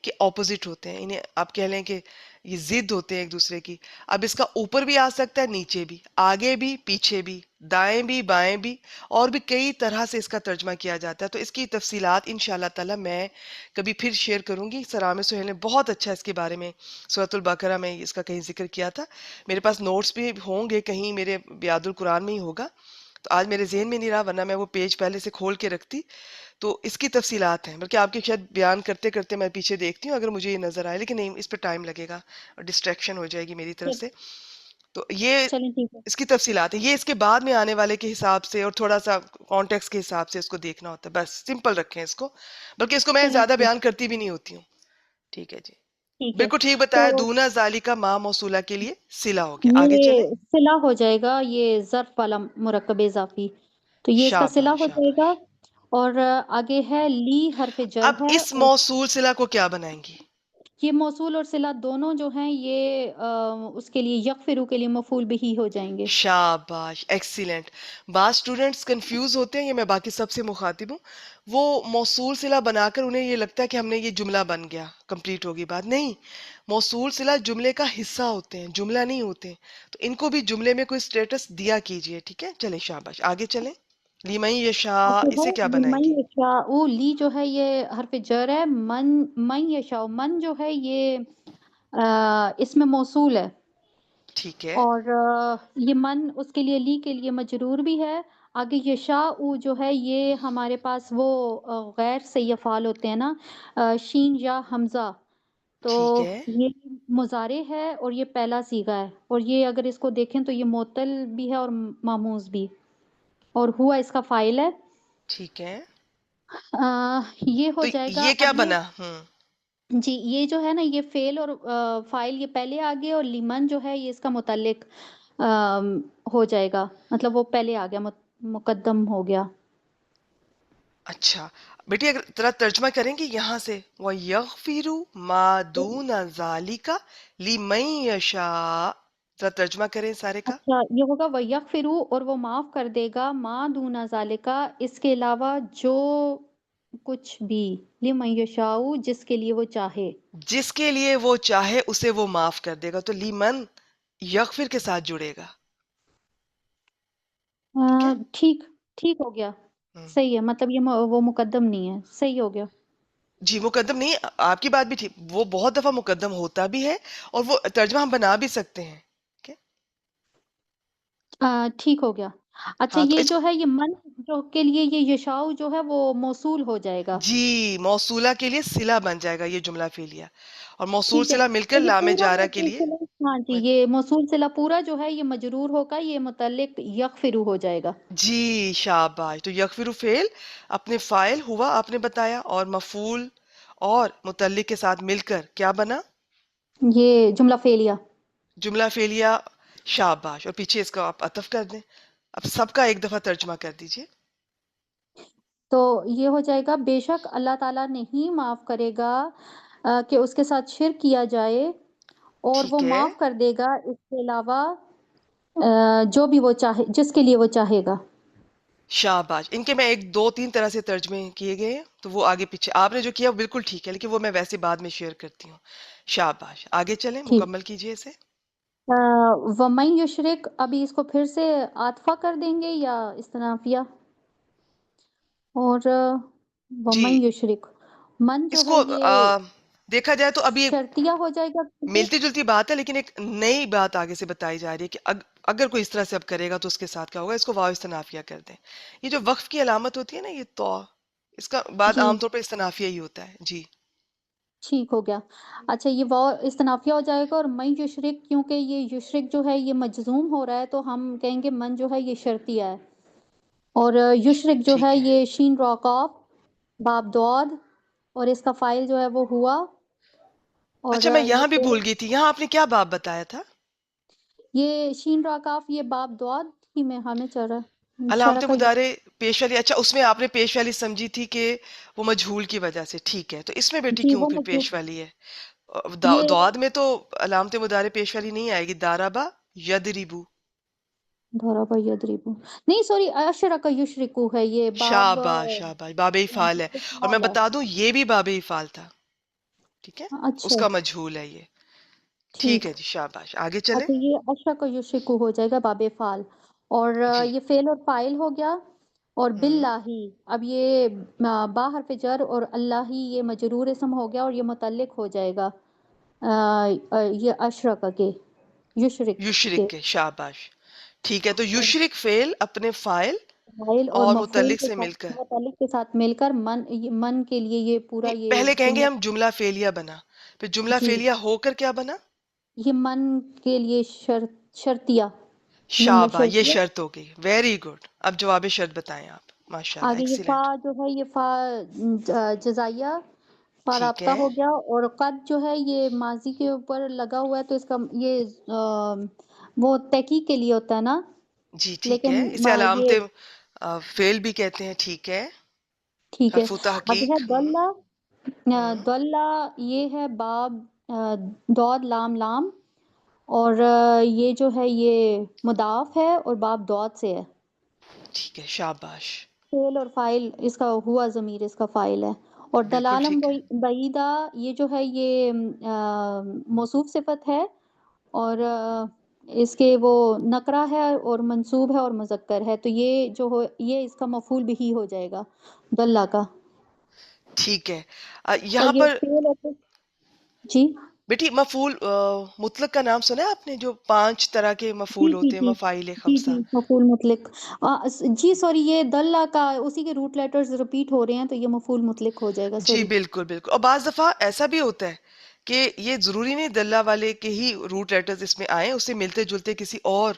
کہ اپوزٹ ہوتے ہیں. انہیں آپ کہہ لیں کہ یہ ضد ہوتے ہیں ایک دوسرے کی. اب اس کا اوپر بھی آ سکتا ہے، نیچے بھی، آگے بھی، پیچھے بھی، دائیں بھی، بائیں بھی، اور بھی کئی طرح سے اس کا ترجمہ کیا جاتا ہے. تو اس کی تفصیلات انشاءاللہ تعالی میں کبھی پھر شیئر کروں گی. سرام سہیل نے بہت اچھا اس کے بارے میں سورۃ البقرہ میں اس کا کہیں ذکر کیا تھا. میرے پاس نوٹس بھی ہوں گے، کہیں میرے بیاد القرآن میں ہی ہوگا، تو آج میرے ذہن میں نہیں رہا، ورنہ میں وہ پیج پہلے سے کھول کے رکھتی. تو اس کی تفصیلات ہیں، بلکہ آپ کے شاید بیان کرتے کرتے میں پیچھے دیکھتی ہوں اگر مجھے یہ نظر آئے، لیکن نہیں، اس پہ ٹائم لگے گا اور ڈسٹریکشن ہو جائے گی میری طرف سے. تو یہ چلیں ٹھیک ہے. اس کی تفصیلات ہیں. یہ اس کے بعد میں آنے والے کے حساب سے اور تھوڑا سا کانٹیکس کے حساب سے اس کو دیکھنا ہوتا ہے. بس سمپل رکھیں اس کو، بلکہ اس کو میں چلیں زیادہ ٹھیک بیان کرتی بھی نہیں ہوتی ہوں. ٹھیک ہے جی، ٹھیک ہے. بالکل ٹھیک تو بتایا. دونا ذالکا ما موصولہ کے لیے صلہ ہو گیا. آگے چلیں. یہ صلہ ہو جائے گا، یہ ظرف والا مرکب اضافی، تو یہ اس کا صلہ شاباش ہو جائے شاباش. گا. اور آگے ہے لی حرف جر اب ہے، اس اور موصول صلہ کو کیا بنائیں گی؟ یہ موصول اور صلہ دونوں جو ہیں یہ اس کے لیے یغفروا کے لیے مفعول بھی ہو جائیں گے. شاباش، ایکسیلنٹ. بعض اسٹوڈنٹس کنفیوز ہوتے ہیں، یہ میں باقی سب سے مخاطب ہوں، وہ موصول صلہ بنا کر انہیں یہ لگتا ہے کہ ہم نے یہ جملہ بن گیا، کمپلیٹ ہوگی بات. نہیں، موصول صلہ جملے کا حصہ ہوتے ہیں، جملہ نہیں ہوتے. تو ان کو بھی جملے میں کوئی سٹیٹس دیا کیجئے. ٹھیک ہے، چلیں شاباش. آگے چلیں. لیمن یشاء، آگے اسے کیا ہے بنائیں من گی؟ یشاء، لی جو ہے یہ حرف جر ہے، من یشاء، من جو ہے یہ اس میں موصول ہے، ٹھیک ہے. اور یہ من اس کے لیے لی کے لیے مجرور بھی ہے. آگے یشاء جو ہے یہ ہمارے پاس وہ غیر صحیح افعال ہوتے ہیں نا، شین یا حمزہ، تو ٹھیک ہے یہ مضارع ہے اور یہ پہلا صیغہ ہے، اور یہ اگر اس کو دیکھیں تو یہ معطل بھی ہے اور ماموز بھی، اور ہوا اس کا فاعل ہے۔ ٹھیک ہے، یہ ہو تو جائے گا یہ کیا اب یہ، بنا؟ جی یہ جو ہے نا یہ فعل اور فاعل یہ پہلے آگے، اور لیمن جو ہے یہ اس کا متعلق ہو جائے گا، مطلب وہ پہلے آ گیا، مقدم ہو گیا۔ اچھا بیٹی، اگر ذرا ترجمہ کریں گے یہاں سے، وَيَغْفِرُ مَا دُونَ ذَلِكَ لِمَن يَشَاءُ، ذرا ترجمہ کریں سارے کا۔ اچھا یہ ہوگا وَيَغْفِرُ، اور وہ معاف کر دے گا، مَا دُونَ ذَلِكَ اس کے علاوہ جو کچھ بھی، لِمَن یشاء جس کے لیے وہ چاہے۔ جس کے لیے وہ چاہے اسے وہ معاف کر دے گا، تو لیمن یغفر کے ساتھ جڑے گا، ٹھیک ہے؟ ٹھیک، ٹھیک ہو گیا، ہم۔ صحیح ہے، مطلب یہ وہ مقدم نہیں ہے، صحیح ہو گیا۔ جی مقدم نہیں، آپ کی بات بھی ٹھیک، وہ بہت دفعہ مقدم ہوتا بھی ہے، اور وہ ترجمہ ہم بنا بھی سکتے ہیں، ٹھیک ہے؟ ٹھیک ہو گیا۔ اچھا ہاں تو یہ اس کو، جو ہے یہ من جو کے لیے یہ یشاء جو ہے وہ موصول ہو جائے گا۔ جی موصولہ کے لیے صلہ بن جائے گا یہ جملہ فعلیہ، اور موصول ٹھیک ہے، صلہ مل تو کر یہ لام پورا جارہ کے موصول لیے صلہ، ہاں جی یہ موصول صلہ پورا جو ہے یہ مجرور ہوگا، یہ متعلق یغفر ہو جائے گا۔ جی شاباش، تو یغفر فعل اپنے فاعل ہوا آپ نے بتایا، اور مفعول اور متعلق کے ساتھ مل کر کیا بنا؟ یہ جملہ فعلیہ۔ جملہ فعلیہ، شاباش، اور پیچھے اس کا آپ عطف کر دیں۔ اب سب کا ایک دفعہ ترجمہ کر دیجئے۔ تو یہ ہو جائے گا، بے شک اللہ تعالیٰ نہیں معاف کرے گا کہ اس کے ساتھ شرک کیا جائے، اور وہ ٹھیک ہے، معاف کر دے گا اس کے علاوہ جو بھی وہ چاہے، جس کے لیے وہ چاہے گا۔ شاباش، ان کے میں ایک دو تین طرح سے ترجمے کیے گئے ہیں، تو وہ آگے پیچھے آپ نے جو کیا وہ بالکل ٹھیک ہے، لیکن وہ میں ویسے بعد میں شیئر کرتی ہوں۔ شاباش، آگے چلیں، ٹھیک، مکمل کیجئے اسے۔ وَمَن یشرک، ابھی اس کو پھر سے عاطفہ کر دیں گے یا استنافیہ؟ اور جی وَمَن یشرک، من جو اس ہے کو یہ دیکھا جائے تو ابھی شرطیہ ہو جائے گا کیونکہ، ملتی جلتی بات ہے، لیکن ایک نئی بات آگے سے بتائی جا رہی ہے کہ اگر کوئی اس طرح سے اب کرے گا تو اس کے ساتھ کیا ہوگا، اس کو واو استنافیہ کر دیں۔ یہ جو وقف کی علامت ہوتی ہے نا، یہ تو اس کا بعد جی عام طور پر استنافیہ ہی ہوتا ہے۔ جی ٹھیک ہو گیا۔ اچھا یہ واو استنافیہ ہو جائے گا، اور من یشرک، کیونکہ یہ یشرک جو ہے یہ مجزوم ہو رہا ہے تو ہم کہیں گے من جو ہے یہ شرطیہ ہے، اور یشرک جو ہے ٹھیک ہے، یہ شین را قاف باب دعاد، اور اس کا فائل جو ہے وہ ہوا، اور اچھا میں یہ یہاں بھی فعل، بھول گئی تھی، یہاں آپ نے کیا باب بتایا تھا؟ یہ شین را قاف یہ باب دعاد ہی میں ہمیں چل رہا ہے، علامت شرح کا مضارع پیش والی، اچھا اس میں آپ نے پیش والی سمجھی تھی کہ وہ مجہول کی وجہ سے، ٹھیک ہے، تو اس میں بیٹی جی کیوں وہ پھر مجھول، پیش والی ہے؟ یہ دعاد میں تو علامت مضارع پیش والی نہیں آئے گی، دارابا یدربو۔ دھرا یدربو، نہیں سوری، اشرک یشرکو ہے یہ باب شاباش شاباش، باب افعال ہے، اور میں افعال ہے۔ بتا دوں یہ بھی باب افعال تھا، ٹھیک ہے، اس اچھا کا مجہول ہے یہ۔ ٹھیک ٹھیک، ہے جی، شاباش، آگے چلیں۔ اچھا یہ اشرک یشرکو ہو جائے گا باب فعل، اور جی یہ فعل اور فاعل ہو گیا، اور ہوں باللہ، اب یہ با حرف جر اور اللہ ہی یہ مجرور اسم ہو گیا، اور یہ متعلق ہو جائے گا یہ اشرک کے، یشرک کے، یشرک کے، شاباش، ٹھیک ہے، تو یشرک فعل اپنے فاعل فاعل اور اور مفعول متعلق کے سے مل ساتھ، کر، متعلق کے ساتھ مل کر من کے لیے یہ پورا نہیں یہ پہلے کہیں گے جملہ، ہم جملہ فعلیہ بنا، پھر جملہ جی فعلیہ ہو کر کیا بنا؟ یہ من کے لیے شرطیہ، جملہ شاباش، یہ شرطیہ۔ شرط ہو گئی، ویری گڈ، اب جواب شرط بتائیں آپ، ماشاءاللہ آگے یہ فا ایکسیلنٹ۔ جو ہے یہ فا جزائیہ، فا ٹھیک رابطہ ہے، ہو گیا، اور قد جو ہے یہ ماضی کے اوپر لگا ہوا ہے تو اس کا یہ وہ تحقیق کے لیے ہوتا ہے نا، جی ٹھیک ہے، لیکن اسے علامت یہ فعل بھی کہتے ہیں، ٹھیک ہے، ٹھیک ہے۔ حرف آگے ہے تحقیق، ہوں، دلہ، یہ ہے باب دود لام لام، اور یہ جو ہے یہ مضاف ہے اور باب دود سے ہے، ٹھیک ہے، شاباش، فعل اور فاعل اس کا ہوا ضمیر اس کا فاعل ہے، اور بالکل دلالم ٹھیک ہے، بعیدہ یہ جو ہے یہ موصوف صفت ہے، اور اس کے وہ نکرہ ہے اور منصوب ہے اور مذکر ہے، تو یہ جو ہو یہ اس کا مفعول بھی ہو جائے گا دلہ کا، ٹھیک ہے، اور یہاں یہ پر فعل جی بیٹی مفعول مطلق کا نام سنا ہے آپ نے؟ جو 5 طرح کے جی مفعول جی ہوتے ہیں، جی مفاعل جی خمسہ. جی مفعول مطلق جی سوری یہ دلہ کا اسی کے روٹ لیٹرز ریپیٹ ہو رہے ہیں تو یہ مفعول مطلق ہو جائے گا جی سوری بالکل بالکل. اور بعض دفعہ ایسا بھی ہوتا ہے کہ یہ ضروری نہیں دلہ والے کے ہی روٹ لیٹرز اس میں آئیں، اس سے ملتے جلتے کسی اور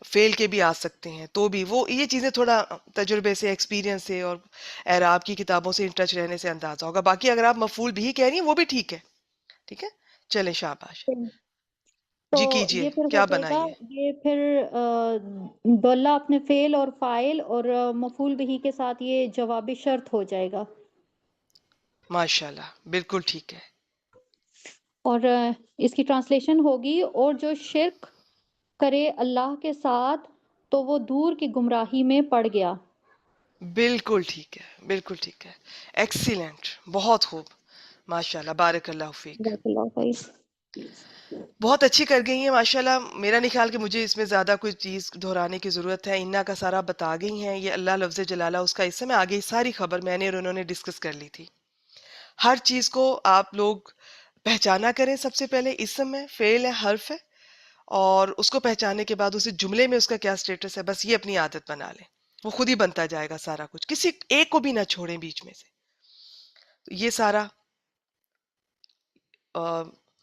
فیل کے بھی آ سکتے ہیں. تو بھی وہ یہ چیزیں تھوڑا تجربے سے، ایکسپیرینس سے اور اعراب کی کتابوں سے ان ٹچ رہنے سے اندازہ ہوگا. باقی اگر آپ مفعول بھی کہہ رہی ہیں وہ بھی ٹھیک ہے. ٹھیک ہے، چلیں شاباش. تو جی کیجئے، یہ پھر ہو کیا جائے گا بنائیے؟ یہ پھر دلہ اپنے فعل اور فاعل اور مفعول بہی کے ساتھ یہ جواب شرط ہو جائے گا. ماشاءاللہ بالکل ٹھیک ہے. اور اس کی ٹرانسلیشن ہوگی اور جو شرک کرے اللہ کے ساتھ تو وہ دور کی گمراہی میں پڑ گیا. بالکل ٹھیک ہے، بالکل ٹھیک ہے. ایکسیلنٹ، بہت خوب، ماشاءاللہ، بارک اللہ فیک. جزاک اللہ خیر. بہت اچھی کر گئی ہیں ماشاءاللہ. میرا نہیں خیال کہ مجھے اس میں زیادہ کوئی چیز دہرانے کی ضرورت ہے. انا کا سارا بتا گئی ہیں. یہ اللہ لفظ جلالہ اس کا اسم ہے. آگے ساری خبر میں نے اور انہوں نے ڈسکس کر لی تھی. ہر چیز کو آپ لوگ پہچانا کریں. سب سے پہلے اسم ہے، فعل ہے، حرف ہے، اور اس کو پہچاننے کے بعد اسے جملے میں اس کا کیا سٹیٹس ہے، بس یہ اپنی عادت بنا لیں. وہ خود ہی بنتا جائے گا سارا کچھ. کسی ایک کو بھی نہ چھوڑیں بیچ میں سے. تو یہ سارا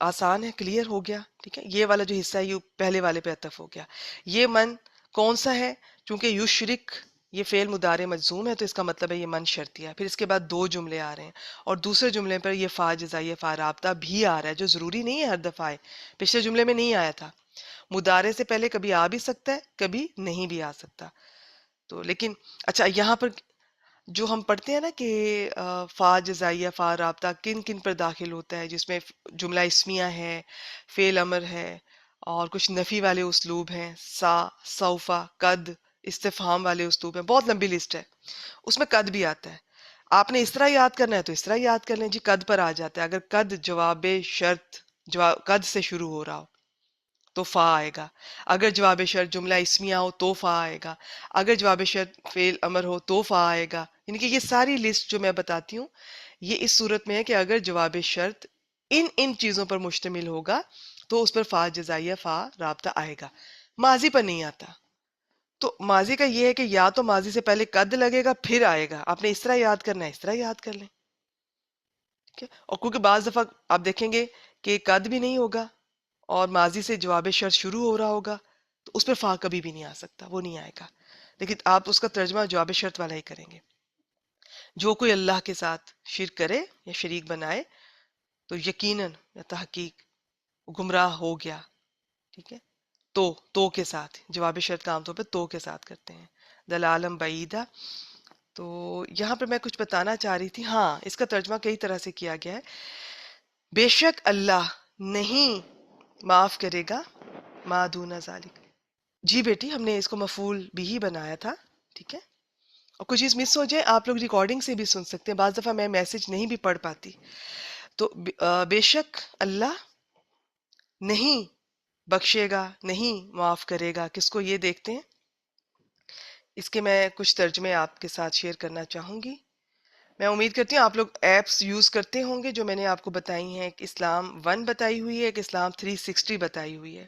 آسان ہے، کلیئر ہو گیا. ٹھیک ہے، یہ والا جو حصہ ہے یہ پہلے والے پہ عطف ہو گیا. یہ من کون سا ہے؟ چونکہ یشرک یہ فعل مضارع مجزوم ہے تو اس کا مطلب ہے یہ من شرطیہ ہے. پھر اس کے بعد 2 جملے آ رہے ہیں اور دوسرے جملے پر یہ فا جزائیہ فا رابطہ بھی آ رہا ہے، جو ضروری نہیں ہے ہر دفعہ آئے. پچھلے جملے میں نہیں آیا تھا. مضارع سے پہلے کبھی آ بھی سکتا ہے، کبھی نہیں بھی آ سکتا. تو لیکن اچھا یہاں پر جو ہم پڑھتے ہیں نا کہ فا جزائیہ فا رابطہ کن کن پر داخل ہوتا ہے، جس میں جملہ اسمیہ ہے، فعل امر ہے، اور کچھ نفی والے اسلوب ہیں، سا، سوفا، قد، استفہام والے اسلوب ہیں. بہت لمبی لسٹ ہے. اس میں قد بھی آتا ہے. آپ نے اس طرح یاد کرنا ہے تو اس طرح یاد کر لیں جی. قد پر آ جاتا ہے. اگر قد جواب شرط قد سے شروع ہو رہا ہو تو فا آئے گا. اگر جواب شرط جملہ اسمیہ ہو تو فا آئے گا. اگر جواب شرط فعل امر ہو تو فا آئے گا. یعنی کہ یہ ساری لسٹ جو میں بتاتی ہوں یہ اس صورت میں ہے کہ اگر جواب شرط ان چیزوں پر مشتمل ہوگا تو اس پر فا جزائیہ فا رابطہ آئے گا. ماضی پر نہیں آتا. تو ماضی کا یہ ہے کہ یا تو ماضی سے پہلے قد لگے گا پھر آئے گا. آپ نے اس طرح یاد کرنا ہے، اس طرح یاد کر لیں. ٹھیک ہے. اور کیونکہ بعض دفعہ آپ دیکھیں گے کہ قد بھی نہیں ہوگا اور ماضی سے جواب شرط شروع ہو رہا ہوگا تو اس پہ فا کبھی بھی نہیں آ سکتا، وہ نہیں آئے گا. لیکن آپ اس کا ترجمہ جواب شرط والا ہی کریں گے. جو کوئی اللہ کے ساتھ شرک کرے یا شریک بنائے تو یقیناً یا تحقیق گمراہ ہو گیا. ٹھیک ہے. تو کے ساتھ جواب شرط کا عام طور پہ تو کے ساتھ کرتے ہیں. دلالم بعیدہ. تو یہاں پہ میں کچھ بتانا چاہ رہی تھی. ہاں، اس کا ترجمہ کئی طرح سے کیا گیا ہے. بے شک اللہ نہیں معاف کرے گا ما دون ذالک. جی بیٹی، ہم نے اس کو مفعول بھی ہی بنایا تھا. ٹھیک ہے. اور کوئی چیز مس ہو جائے آپ لوگ ریکارڈنگ سے بھی سن سکتے ہیں. بعض دفعہ میں میسج نہیں بھی پڑھ پاتی. تو بے شک اللہ نہیں بخشے گا، نہیں معاف کرے گا. کس کو؟ یہ دیکھتے ہیں. اس کے میں کچھ ترجمے آپ کے ساتھ شیئر کرنا چاہوں گی. میں امید کرتی ہوں آپ لوگ ایپس یوز کرتے ہوں گے جو میں نے آپ کو بتائی ہیں. ایک اسلام 1 بتائی ہوئی ہے، ایک اسلام 360 بتائی ہوئی ہے.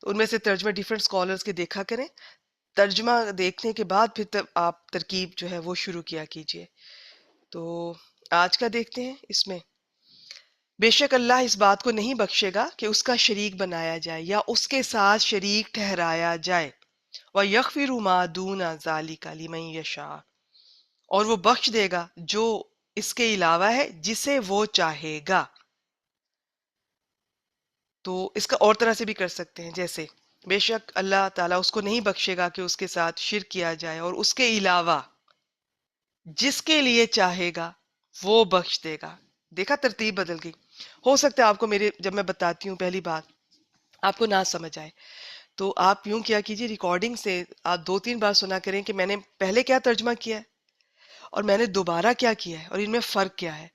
تو ان میں سے ترجمے ڈیفرنٹ اسکالرس کے دیکھا کریں. ترجمہ دیکھنے کے بعد پھر آپ ترکیب جو ہے وہ شروع کیا کیجئے. تو آج کا دیکھتے ہیں. اس میں بے شک اللہ اس بات کو نہیں بخشے گا کہ اس کا شریک بنایا جائے یا اس کے ساتھ شریک ٹھہرایا جائے. وَيَغْفِرُ مَا دُونَ ذَلِكَ لِمَن يَشَاءُ. اور وہ بخش دے گا جو اس کے علاوہ ہے جسے وہ چاہے گا. تو اس کا اور طرح سے بھی کر سکتے ہیں. جیسے بے شک اللہ تعالیٰ اس کو نہیں بخشے گا کہ اس کے ساتھ شرک کیا جائے، اور اس کے علاوہ جس کے لیے چاہے گا وہ بخش دے گا. دیکھا ترتیب بدل گئی. ہو سکتا ہے آپ کو میرے جب میں بتاتی ہوں پہلی بات آپ کو نہ سمجھ آئے تو آپ یوں کیا کیجئے، ریکارڈنگ سے آپ 2-3 بار سنا کریں کہ میں نے پہلے کیا ترجمہ کیا ہے اور میں نے دوبارہ کیا کیا ہے اور ان میں فرق کیا ہے.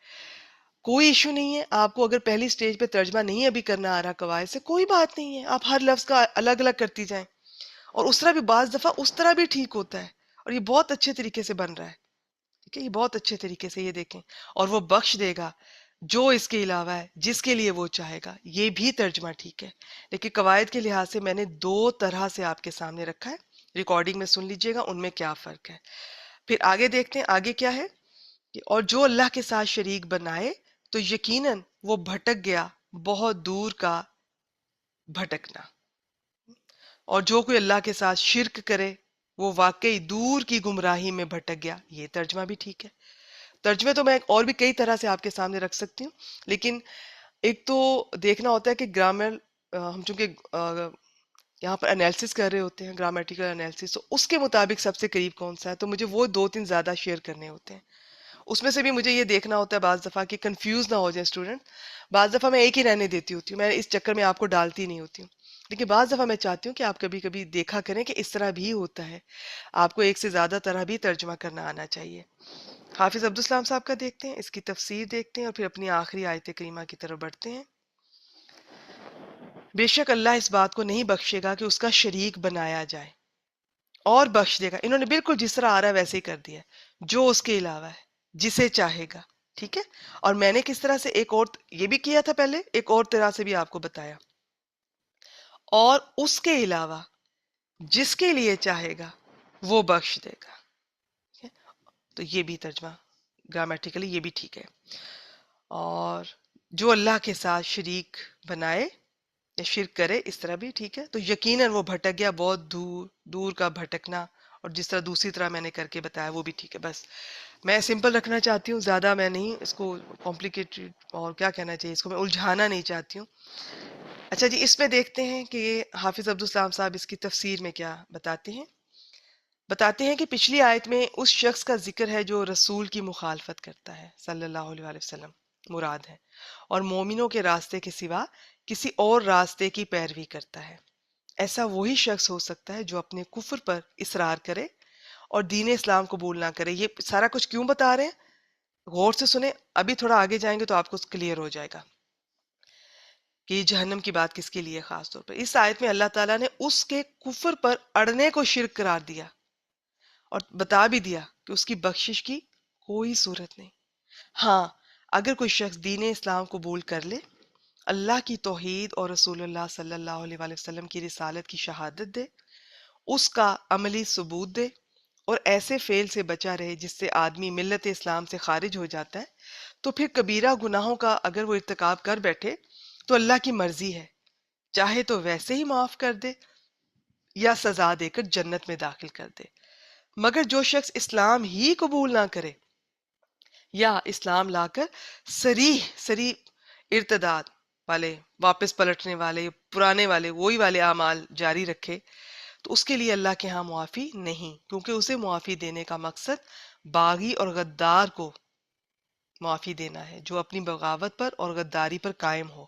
کوئی ایشو نہیں ہے. آپ کو اگر پہلی سٹیج پہ ترجمہ نہیں ابھی کرنا آ رہا قواعد سے، کوئی بات نہیں ہے. آپ ہر لفظ کا الگ الگ کرتی جائیں. اور اس طرح بھی بعض دفعہ اس طرح بھی ٹھیک ہوتا ہے اور یہ بہت اچھے طریقے سے بن رہا ہے. ٹھیک ہے، یہ بہت اچھے طریقے سے یہ دیکھیں. اور وہ بخش دے گا جو اس کے علاوہ ہے، جس کے لیے وہ چاہے گا، یہ بھی ترجمہ ٹھیک ہے، لیکن قواعد کے لحاظ سے میں نے دو طرح سے آپ کے سامنے رکھا ہے، ریکارڈنگ میں سن لیجئے گا ان میں کیا فرق ہے۔ پھر آگے دیکھتے ہیں، آگے کیا ہے کہ اور جو اللہ کے ساتھ شریک بنائے تو یقیناً وہ بھٹک گیا بہت دور کا بھٹکنا، اور جو کوئی اللہ کے ساتھ شرک کرے وہ واقعی دور کی گمراہی میں بھٹک گیا، یہ ترجمہ بھی ٹھیک ہے۔ ترجمے تو میں اور بھی کئی طرح سے آپ کے سامنے رکھ سکتی ہوں، لیکن ایک تو دیکھنا ہوتا ہے کہ گرامر، ہم چونکہ یہاں پر انالیسس کر رہے ہوتے ہیں، گرامیٹیکل انالیسس، تو اس کے مطابق سب سے قریب کون سا ہے، تو مجھے وہ دو تین زیادہ شیئر کرنے ہوتے ہیں۔ اس میں سے بھی مجھے یہ دیکھنا ہوتا ہے بعض دفعہ کہ کنفیوز نہ ہو جائے اسٹوڈنٹ، بعض دفعہ میں ایک ہی رہنے دیتی ہوتی ہوں، میں اس چکر میں آپ کو ڈالتی نہیں ہوتی ہوں، لیکن بعض دفعہ میں چاہتی ہوں کہ آپ کبھی کبھی دیکھا کریں کہ اس طرح بھی ہوتا ہے، آپ کو ایک سے زیادہ طرح بھی ترجمہ کرنا آنا چاہیے۔ حافظ عبدالسلام صاحب کا دیکھتے ہیں، اس کی تفسیر دیکھتے ہیں، اور پھر اپنی آخری آیت کریمہ کی طرف بڑھتے ہیں۔ بے شک اللہ اس بات کو نہیں بخشے گا کہ اس کا شریک بنایا جائے، اور بخش دے گا۔ انہوں نے بالکل جس طرح آ رہا ہے ویسے ہی کر دیا ہے، جو اس کے علاوہ ہے، جسے چاہے گا، ٹھیک ہے۔ اور میں نے کس طرح سے ایک اور یہ بھی کیا تھا پہلے، ایک اور طرح سے بھی آپ کو بتایا، اور اس کے علاوہ جس کے لیے چاہے گا وہ بخش دے گا، ٹھیک ہے؟ تو یہ بھی ترجمہ گرامیٹیکلی یہ بھی ٹھیک ہے۔ اور جو اللہ کے ساتھ شریک بنائے یا شرک کرے، اس طرح بھی ٹھیک ہے، تو یقیناً وہ بھٹک گیا بہت دور دور کا بھٹکنا، اور جس طرح دوسری طرح میں نے کر کے بتایا وہ بھی ٹھیک ہے۔ بس میں سمپل رکھنا چاہتی ہوں، زیادہ میں نہیں اس کو کمپلیکیٹڈ، اور کیا کہنا چاہیے، اس کو میں الجھانا نہیں چاہتی ہوں۔ اچھا جی، اس میں دیکھتے ہیں کہ حافظ عبدالسلام صاحب اس کی تفسیر میں کیا بتاتے ہیں۔ بتاتے ہیں کہ پچھلی آیت میں اس شخص کا ذکر ہے جو رسول کی مخالفت کرتا ہے، صلی اللہ علیہ وآلہ وسلم مراد ہے، اور مومنوں کے راستے کے سوا کسی اور راستے کی پیروی کرتا ہے۔ ایسا وہی شخص ہو سکتا ہے جو اپنے کفر پر اصرار کرے اور دین اسلام قبول نہ کرے۔ یہ سارا کچھ کیوں بتا رہے ہیں، غور سے سنیں، ابھی تھوڑا آگے جائیں گے تو آپ کو کلیئر ہو جائے گا کہ یہ جہنم کی بات کس کے لیے خاص طور پر۔ اس آیت میں اللہ تعالیٰ نے اس کے کفر پر اڑنے کو شرک قرار دیا، اور بتا بھی دیا کہ اس کی بخشش کی کوئی صورت نہیں۔ ہاں، اگر کوئی شخص دین اسلام قبول کر لے، اللہ کی توحید اور رسول اللہ صلی اللہ علیہ وآلہ وسلم کی رسالت کی شہادت دے، اس کا عملی ثبوت دے، اور ایسے فعل سے بچا رہے جس سے آدمی ملت اسلام سے خارج ہو جاتا ہے، تو پھر کبیرہ گناہوں کا اگر وہ ارتکاب کر بیٹھے تو اللہ کی مرضی ہے، چاہے تو ویسے ہی معاف کر دے یا سزا دے کر جنت میں داخل کر دے۔ مگر جو شخص اسلام ہی قبول نہ کرے یا اسلام لا کر صریح ارتداد والے، واپس پلٹنے والے، پرانے والے، وہی والے اعمال جاری رکھے، تو اس کے لیے اللہ کے ہاں معافی نہیں، کیونکہ اسے معافی دینے کا مقصد باغی اور غدار کو معافی دینا ہے، جو اپنی بغاوت پر اور غداری پر قائم ہو۔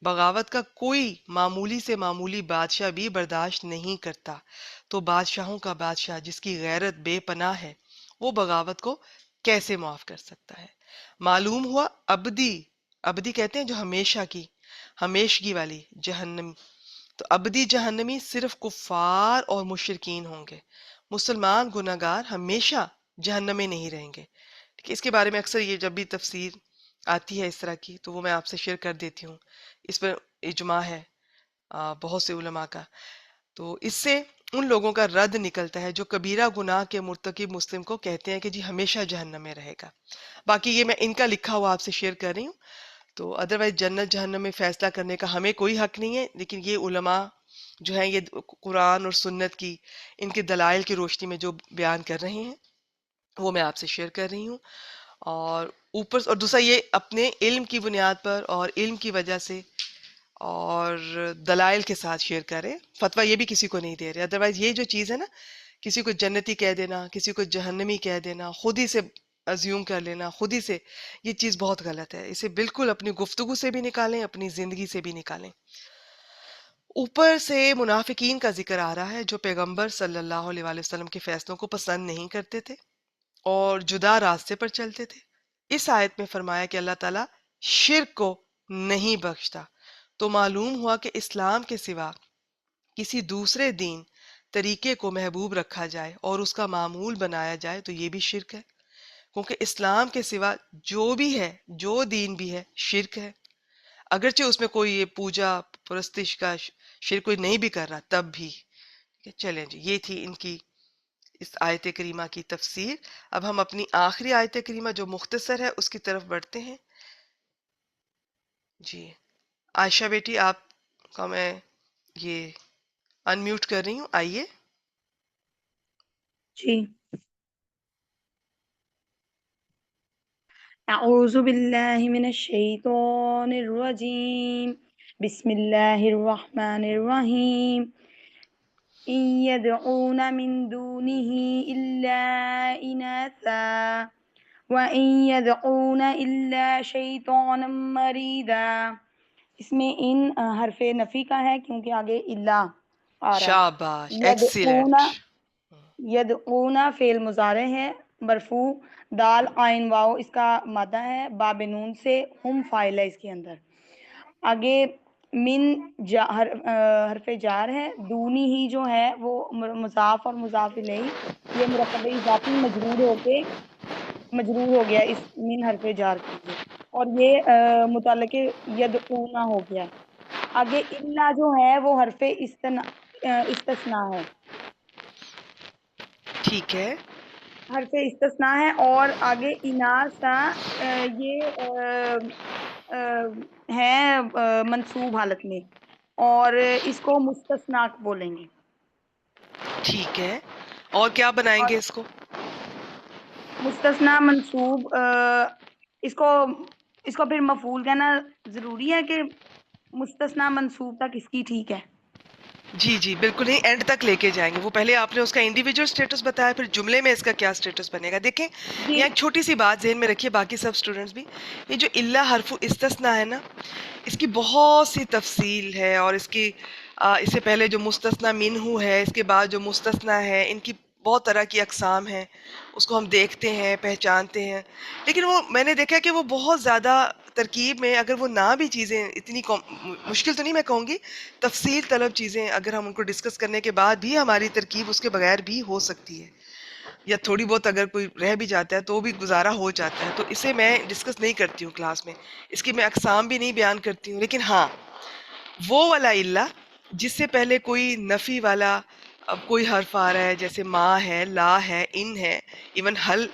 بغاوت کا کوئی معمولی سے معمولی بادشاہ بھی برداشت نہیں کرتا، تو بادشاہوں کا بادشاہ جس کی غیرت بے پناہ ہے، وہ بغاوت کو کیسے معاف کر سکتا ہے؟ معلوم ہوا ابدی کہتے ہیں جو ہمیشہ کی، ہمیشگی والی جہنم، تو ابدی جہنمی صرف کفار اور مشرکین ہوں گے، مسلمان گناہگار ہمیشہ جہنم میں نہیں رہیں گے۔ اس کے بارے میں اکثر یہ جب بھی تفسیر آتی ہے اس طرح کی تو وہ میں آپ سے شیئر کر دیتی ہوں، اس پر اجماع ہے بہت سے علماء کا۔ تو اس سے ان لوگوں کا رد نکلتا ہے جو کبیرہ گناہ کے مرتکب مسلم کو کہتے ہیں کہ جی ہمیشہ جہنم میں رہے گا۔ باقی یہ میں ان کا لکھا ہوا آپ سے شیئر کر رہی ہوں، تو ادروائز جنت جہنم میں فیصلہ کرنے کا ہمیں کوئی حق نہیں ہے، لیکن یہ علماء جو ہیں یہ قرآن اور سنت کی ان کے دلائل کی روشنی میں جو بیان کر رہے ہیں وہ میں آپ سے شیئر کر رہی ہوں۔ اور اور دوسرا یہ اپنے علم کی بنیاد پر اور علم کی وجہ سے اور دلائل کے ساتھ شیئر کریں، فتویٰ یہ بھی کسی کو نہیں دے رہے۔ ادروائز یہ جو چیز ہے نا، کسی کو جنتی کہہ دینا، کسی کو جہنمی کہہ دینا، خود ہی سے ازیوم کر لینا، خود ہی سے، یہ چیز بہت غلط ہے۔ اسے بالکل اپنی گفتگو سے بھی نکالیں، اپنی زندگی سے بھی نکالیں۔ اوپر سے منافقین کا ذکر آ رہا ہے جو پیغمبر صلی اللہ علیہ وآلہ وسلم کے فیصلوں کو پسند نہیں کرتے تھے اور جدا راستے پر چلتے تھے۔ اس آیت میں فرمایا کہ اللہ تعالیٰ شرک کو نہیں بخشتا، تو معلوم ہوا کہ اسلام کے سوا کسی دوسرے دین طریقے کو محبوب رکھا جائے اور اس کا معمول بنایا جائے تو یہ بھی شرک ہے۔ کیونکہ اسلام کے سوا جو بھی ہے، جو دین بھی ہے، شرک ہے. اگرچہ اس میں کوئی یہ پوجا پرستش کا شرک کوئی نہیں بھی کر رہا تب بھی. چلیں جی، یہ تھی ان کی اس آیت کریمہ کی تفسیر. اب ہم اپنی آخری آیت کریمہ جو مختصر ہے اس کی طرف بڑھتے ہیں. جی عائشہ بیٹی، آپ کا میں یہ انمیوٹ کر رہی ہوں، آئیے. جی. اعوذ باللہ من الشیطان الرجیم، بسم اللہ الرحمن الرحیم. ان يدعون من دونه الا اناثا وان يدعون الا شیطانا مریدا. اس میں ان حرف نفی کا ہے کیونکہ آگے الا آ رہا شاباش، ہے. ایکسیلنٹ. یدعون فعل مضارع ہے مرفوع، دال عین واو اس کا مادہ ہے، باب نون سے، ہم فاعل ہے اس کے اندر. آگے من حرف جار ہے، دونی ہی جو ہے وہ مضاف اور مضاف الیہ، یہ مرکب اضافی مجرور ہو گیا اس من حرف جار کے لیے، اور یہ متعلق یدعون ہو گیا. آگے الا جو ہے وہ حرف استثناء ہے، ٹھیک ہے. حرف استثناء ہے. اور آگے اناسا یہ ہے منصوب حالت میں، اور اس کو مستثناء بولیں گے. ٹھیک ہے، اور کیا بنائیں اور گے اس کو؟ مستثناء منصوب اس کو پھر مفعول کہنا ضروری ہے کہ مستثناء منصوب تک اس کی ٹھیک ہے. جی جی بالکل نہیں، اینڈ تک لے کے جائیں گے. وہ پہلے آپ نے اس کا انڈیویجول سٹیٹس بتایا، پھر جملے میں اس کا کیا سٹیٹس بنے گا. دیکھیں جی یہاں ایک چھوٹی سی بات ذہن میں رکھیے، باقی سب سٹوڈنٹس بھی. یہ جو الا حرف استثناء ہے نا، اس کی بہت سی تفصیل ہے، اور اس کی اس سے پہلے جو مستثنیٰ منہ ہے، اس کے بعد جو مستثنیٰ ہے، ان کی بہت طرح کی اقسام ہیں. اس کو ہم دیکھتے ہیں، پہچانتے ہیں، لیکن وہ میں نے دیکھا کہ وہ بہت زیادہ ترکیب میں اگر وہ نہ بھی چیزیں اتنی مشکل تو نہیں میں کہوں گی، تفصیل طلب چیزیں اگر ہم ان کو ڈسکس کرنے کے بعد بھی ہماری ترکیب اس کے بغیر بھی ہو سکتی ہے، یا تھوڑی بہت اگر کوئی رہ بھی جاتا ہے تو بھی گزارا ہو جاتا ہے. تو اسے میں ڈسکس نہیں کرتی ہوں کلاس میں، اس کی میں اقسام بھی نہیں بیان کرتی ہوں. لیکن ہاں، وہ والا الا جس سے پہلے کوئی نفی والا اب کوئی حرف آ رہا ہے، جیسے ما ہے، لا ہے، ان ہے، ایون حل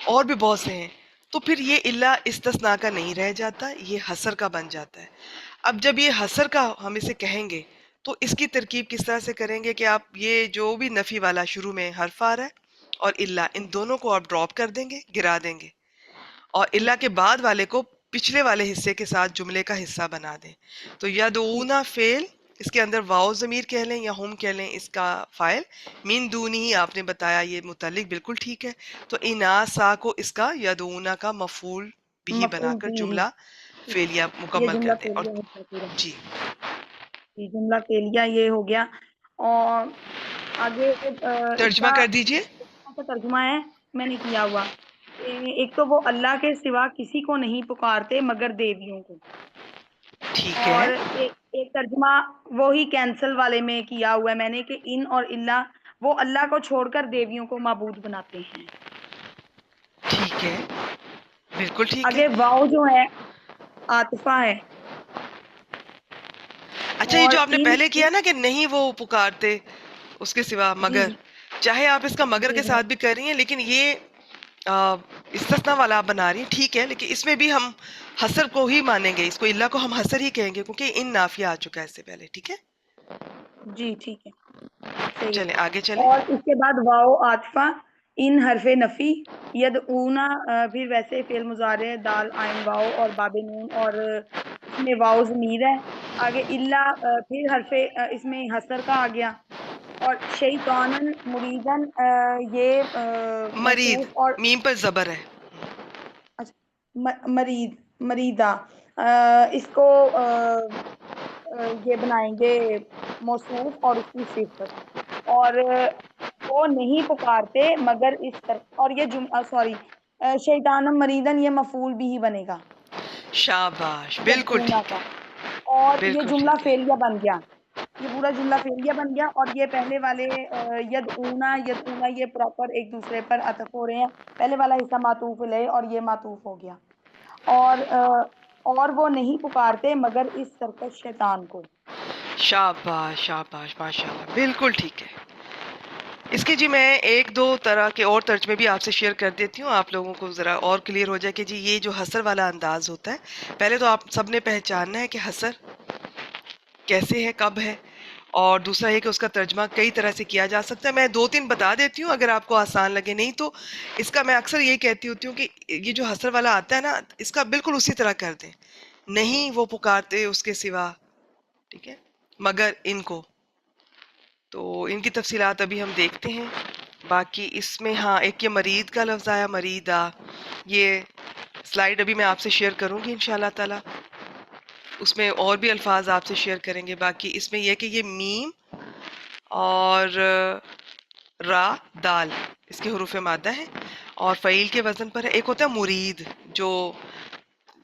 اور بھی بہت سے ہیں، تو پھر یہ الا استثناء کا نہیں رہ جاتا، یہ حصر کا بن جاتا ہے. اب جب یہ حصر کا ہم اسے کہیں گے تو اس کی ترکیب کس طرح سے کریں گے کہ آپ یہ جو بھی نفی والا شروع میں حرف آ رہا ہے اور الا، ان دونوں کو آپ ڈراپ کر دیں گے، گرا دیں گے، اور الا کے بعد والے کو پچھلے والے حصے کے ساتھ جملے کا حصہ بنا دیں. تو یدعونا فعل، اس کے اندر واو ضمیر کہہ لیں یا ہم کہہ لیں اس کا فاعل، من دونی آپ نے بتایا یہ متعلق بالکل ٹھیک ہے. تو اناسا کو اس کا یدعونا کا مفعول بھی بنا مفعول کر بھی جملہ فعلیہ یہ مکمل جملہ کر دیں. اور فعلیہ ہوتا ہے پورا. جی یہ جملہ فعلیہ یہ ہو گیا. اور آگے اس ترجمہ کا کر دیجئے. ترجمہ ہے میں نے کیا ہوا. ایک تو وہ اللہ کے سوا کسی کو نہیں پکارتے مگر دیویوں کو، ٹھیک ہے، اور ایک ترجمہ وہی کینسل والے میں کیا ہوا ہے میں نے کہ ان اور اللہ وہ اللہ کو چھوڑ کر دیویوں کو معبود بناتے ہیں. ٹھیک ہے، بالکل ٹھیک ہے. آگے واؤ جو ہے عاطفہ ہے. اچھا یہ اور جو آپ نے ان پہلے کیا نا کہ نہیں وہ پکارتے اس کے سوا جی مگر، جی چاہے آپ اس کا مگر جی کے جی ساتھ بھی کر رہی ہیں، لیکن یہ استثناء والا آپ بنا رہی ہیں، ٹھیک ہے. لیکن اس میں بھی ہم حسر کو ہی مانیں گے، اس کو اللہ کو ہم حسر ہی کہیں گے کیونکہ ان نافیہ آ چکا ہے اس سے پہلے. ٹھیک ہے، جی ٹھیک ہے صحیح ہے. چلیں آگے چلیں. اور اس کے بعد واؤ عاطفہ، ان حرف نفی، یدعونا پھر ویسے فعل مضارع دال عین واؤ اور باب نون، اور اس میں واؤ ضمیر ہے. آگے الا پھر حرف اس میں حسر کا آ گیا. اور شیطانن مریدن یہ مرید، موصوف، اور میم پر زبر ہے. مریدہ اس کو یہ بنائیں گے موصوف اور اس کی صفت. اور وہ نہیں پکارتے مگر اس طرح، اور یہ سوری شیطان مریدن یہ مفعول بھی ہی بنے گا شاباش، بالکل یدعونا ٹھیک کا. ہے، اور یہ بالکل جملہ ٹھیک ہے. فعلیہ بن گیا. یہ پورا جملہ فعلیہ بن گیا، اور یہ پہلے والے یدعونا یہ پراپر ایک دوسرے پر عطف ہو رہے ہیں. پہلے والا حصہ معطوف علیہ اور یہ معطوف ہو گیا. اور وہ نہیں پکارتے مگر اس سرکش شیطان کو. شاباش شاباش ماشاء اللہ، بالکل ٹھیک ہے. اس کے جی میں ایک دو طرح کے اور ترجمے بھی آپ سے شیئر کر دیتی ہوں، آپ لوگوں کو ذرا اور کلیئر ہو جائے کہ جی یہ جو حسر والا انداز ہوتا ہے، پہلے تو آپ سب نے پہچاننا ہے کہ حسر کیسے ہے، کب ہے، اور دوسرا یہ کہ اس کا ترجمہ کئی طرح سے کیا جا سکتا ہے. میں دو تین بتا دیتی ہوں اگر آپ کو آسان لگے، نہیں تو اس کا میں اکثر یہی کہتی ہوتی ہوں کہ یہ جو حسر والا آتا ہے نا، اس کا بالکل اسی طرح کر دیں. نہیں وہ پکارتے اس کے سوا، ٹھیک ہے، مگر ان کو. تو ان کی تفصیلات ابھی ہم دیکھتے ہیں. باقی اس میں ہاں ایک یہ مرید کا لفظ آیا، مریدہ، یہ سلائیڈ ابھی میں آپ سے شیئر کروں گی انشاءاللہ تعالی، اس میں اور بھی الفاظ آپ سے شیئر کریں گے. باقی اس میں یہ کہ یہ میم اور را دال اس کے حروف مادہ ہیں اور فعیل کے وزن پر ہے. ایک ہوتا ہے مرید، جو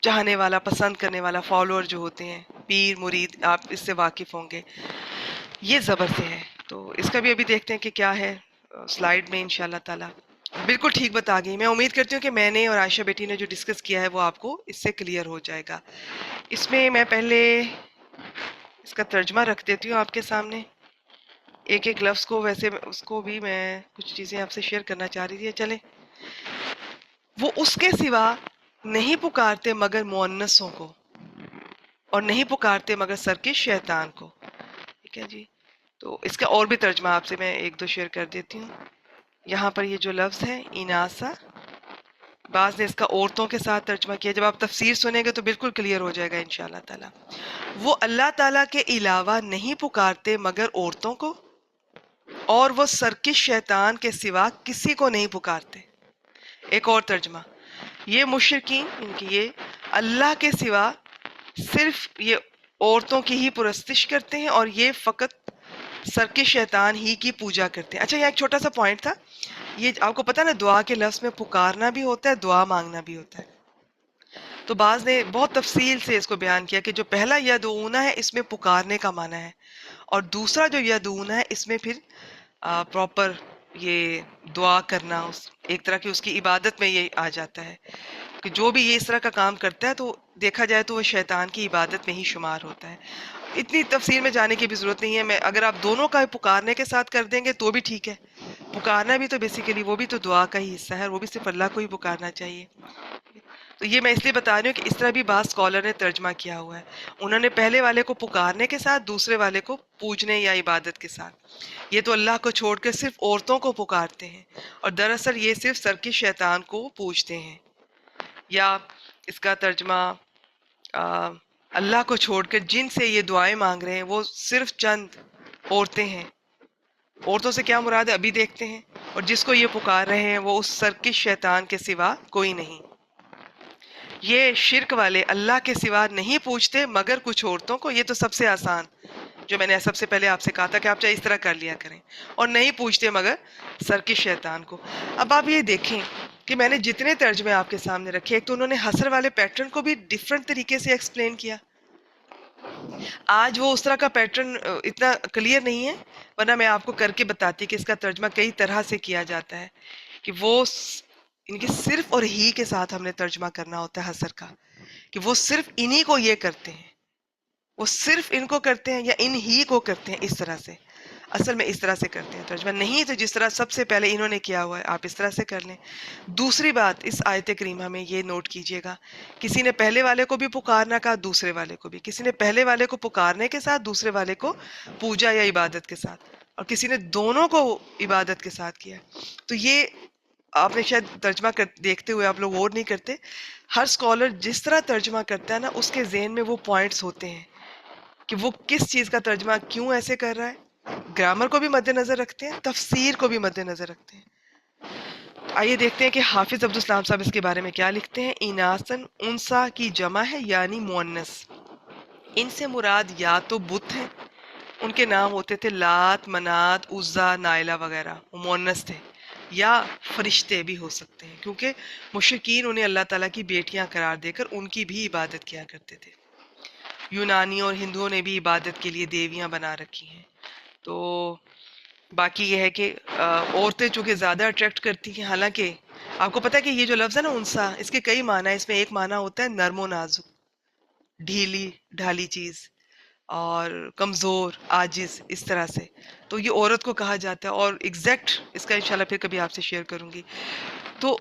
چاہنے والا، پسند کرنے والا، فالوور جو ہوتے ہیں، پیر مرید، آپ اس سے واقف ہوں گے. یہ زبر سے ہے، تو اس کا بھی ابھی دیکھتے ہیں کہ کیا ہے سلائیڈ میں انشاءاللہ تعالی. بالکل ٹھیک بتا گئی. میں امید کرتی ہوں کہ میں نے اور عائشہ بیٹی نے جو ڈسکس کیا ہے وہ آپ کو اس سے کلیئر ہو جائے گا. اس میں میں پہلے اس کا ترجمہ رکھ دیتی ہوں آپ کے سامنے، ایک ایک لفظ کو. ویسے اس کو بھی میں کچھ چیزیں آپ سے شیئر کرنا چاہ رہی تھی. چلیں. وہ اس کے سوا نہیں پکارتے مگر مؤنثوں کو، اور نہیں پکارتے مگر سرکش شیطان کو. ٹھیک ہے جی. تو اس کا اور بھی ترجمہ آپ سے میں ایک دو شیئر کر دیتی ہوں. یہاں پر یہ جو لفظ ہے اناسا، بعض نے اس کا عورتوں کے ساتھ ترجمہ کیا. جب آپ تفسیر سنیں گے تو بالکل کلیئر ہو جائے گا انشاءاللہ تعالی. وہ اللہ تعالیٰ کے علاوہ نہیں پکارتے مگر عورتوں کو، اور وہ سرکش شیطان کے سوا کسی کو نہیں پکارتے. ایک اور ترجمہ، یہ مشرکین ان کی یہ اللہ کے سوا صرف یہ عورتوں کی ہی پرستش کرتے ہیں، اور یہ فقط سرکش شیطان ہی کی پوجا کرتے ہیں. اچھا یہاں ایک چھوٹا سا پوائنٹ تھا، یہ آپ کو پتا نا دعا کے لفظ میں پکارنا بھی ہوتا ہے، دعا مانگنا بھی ہوتا ہے. تو بعض نے بہت تفصیل سے اس کو بیان کیا کہ جو پہلا یدعونا ہے اس میں پکارنے کا معنی ہے، اور دوسرا جو یدعونا ہے اس میں پھر پراپر یہ دعا کرنا، ایک طرح کی اس کی عبادت میں یہ آ جاتا ہے کہ جو بھی یہ اس طرح کا کام کرتا ہے تو دیکھا جائے تو وہ شیطان کی عبادت میں ہی شمار ہوتا ہے. اتنی تفصیل میں جانے کی بھی ضرورت نہیں ہے. میں اگر آپ دونوں کا پکارنے کے ساتھ کر دیں گے تو بھی ٹھیک ہے. پکارنا بھی تو بیسیکلی وہ بھی تو دعا کا ہی حصہ ہے، وہ بھی صرف اللہ کو ہی پکارنا چاہیے. تو یہ میں اس لیے بتا رہی ہوں کہ اس طرح بھی بعض اسکالر نے ترجمہ کیا ہوا ہے. انہوں نے پہلے والے کو پکارنے کے ساتھ، دوسرے والے کو پوجنے یا عبادت کے ساتھ. یہ تو اللہ کو چھوڑ کر صرف عورتوں کو پکارتے ہیں، اور دراصل یہ صرف سرکش شیطان کو پوجتے ہیں. یا اس کا ترجمہ اللہ کو چھوڑ کر جن سے یہ دعائیں مانگ رہے ہیں وہ صرف چند عورتیں ہیں. عورتوں سے کیا مراد ہے ابھی دیکھتے ہیں. اور جس کو یہ پکار رہے ہیں وہ اس سرکش شیطان کے سوا کوئی نہیں. یہ شرک والے اللہ کے سوا نہیں پوچھتے مگر کچھ عورتوں کو. یہ تو سب سے آسان جو میں نے سب سے پہلے آپ سے کہا تھا کہ آپ چاہے اس طرح کر لیا کریں، اور نہیں پوچھتے مگر سرکش شیطان کو. اب آپ یہ دیکھیں کہ میں نے جتنے ترجمے آپ کے سامنے رکھے، ایک تو انہوں نے حسر والے پیٹرن کو بھی ڈیفرنٹ طریقے سے ایکسپلین کیا. آج وہ اس طرح کا پیٹرن اتنا کلیئر نہیں ہے، ورنہ میں آپ کو کر کے بتاتی کہ اس کا ترجمہ کئی طرح سے کیا جاتا ہے، کہ وہ ان کی صرف اور ہی کے ساتھ ہم نے ترجمہ کرنا ہوتا ہے حسر کا، کہ وہ صرف انہی کو یہ کرتے ہیں، وہ صرف ان کو کرتے ہیں یا ان ہی کو کرتے ہیں. اس طرح سے اصل میں اس طرح سے کرتے ہیں ترجمہ. نہیں تو جس طرح سب سے پہلے انہوں نے کیا ہوا ہے آپ اس طرح سے کر لیں. دوسری بات اس آیت کریمہ میں یہ نوٹ کیجئے گا، کسی نے پہلے والے کو بھی پکارنا کہا، دوسرے والے کو بھی. کسی نے پہلے والے کو پکارنے کے ساتھ، دوسرے والے کو پوجا یا عبادت کے ساتھ، اور کسی نے دونوں کو عبادت کے ساتھ کیا. تو یہ آپ نے شاید ترجمہ دیکھتے ہوئے آپ لوگ غور نہیں کرتے. ہر اسکالر جس طرح ترجمہ کرتا ہے نا، اس کے ذہن میں وہ پوائنٹس ہوتے ہیں کہ وہ کس چیز کا ترجمہ کیوں ایسے کر رہا ہے. گرامر کو بھی مد نظر رکھتے ہیں، تفسیر کو بھی مد نظر رکھتے ہیں. آئیے دیکھتے ہیں کہ حافظ عبدالسلام صاحب اس کے بارے میں کیا لکھتے ہیں. اناسن انسا کی جمع ہے یعنی مؤنث. ان سے مراد یا تو بت ہیں، ان کے نام ہوتے تھے لات، منات، عزا، نائلہ وغیرہ، وہ مؤنث تھے. یا فرشتے بھی ہو سکتے ہیں، کیونکہ مشرکین انہیں اللہ تعالیٰ کی بیٹیاں قرار دے کر ان کی بھی عبادت کیا کرتے تھے. یونانی اور ہندوؤں نے بھی عبادت کے لیے دیویاں بنا رکھی ہیں. تو باقی یہ ہے کہ عورتیں چونکہ زیادہ اٹریکٹ کرتی ہیں، حالانکہ آپ کو پتہ ہے کہ یہ جو لفظ ہے نا انسا، اس کے کئی معنی ہیں. اس میں ایک معنی ہوتا ہے نرم و نازک، ڈھیلی ڈھالی چیز، اور کمزور، عاجز، اس طرح سے. تو یہ عورت کو کہا جاتا ہے، اور ایگزیکٹ اس کا انشاءاللہ پھر کبھی آپ سے شیئر کروں گی. تو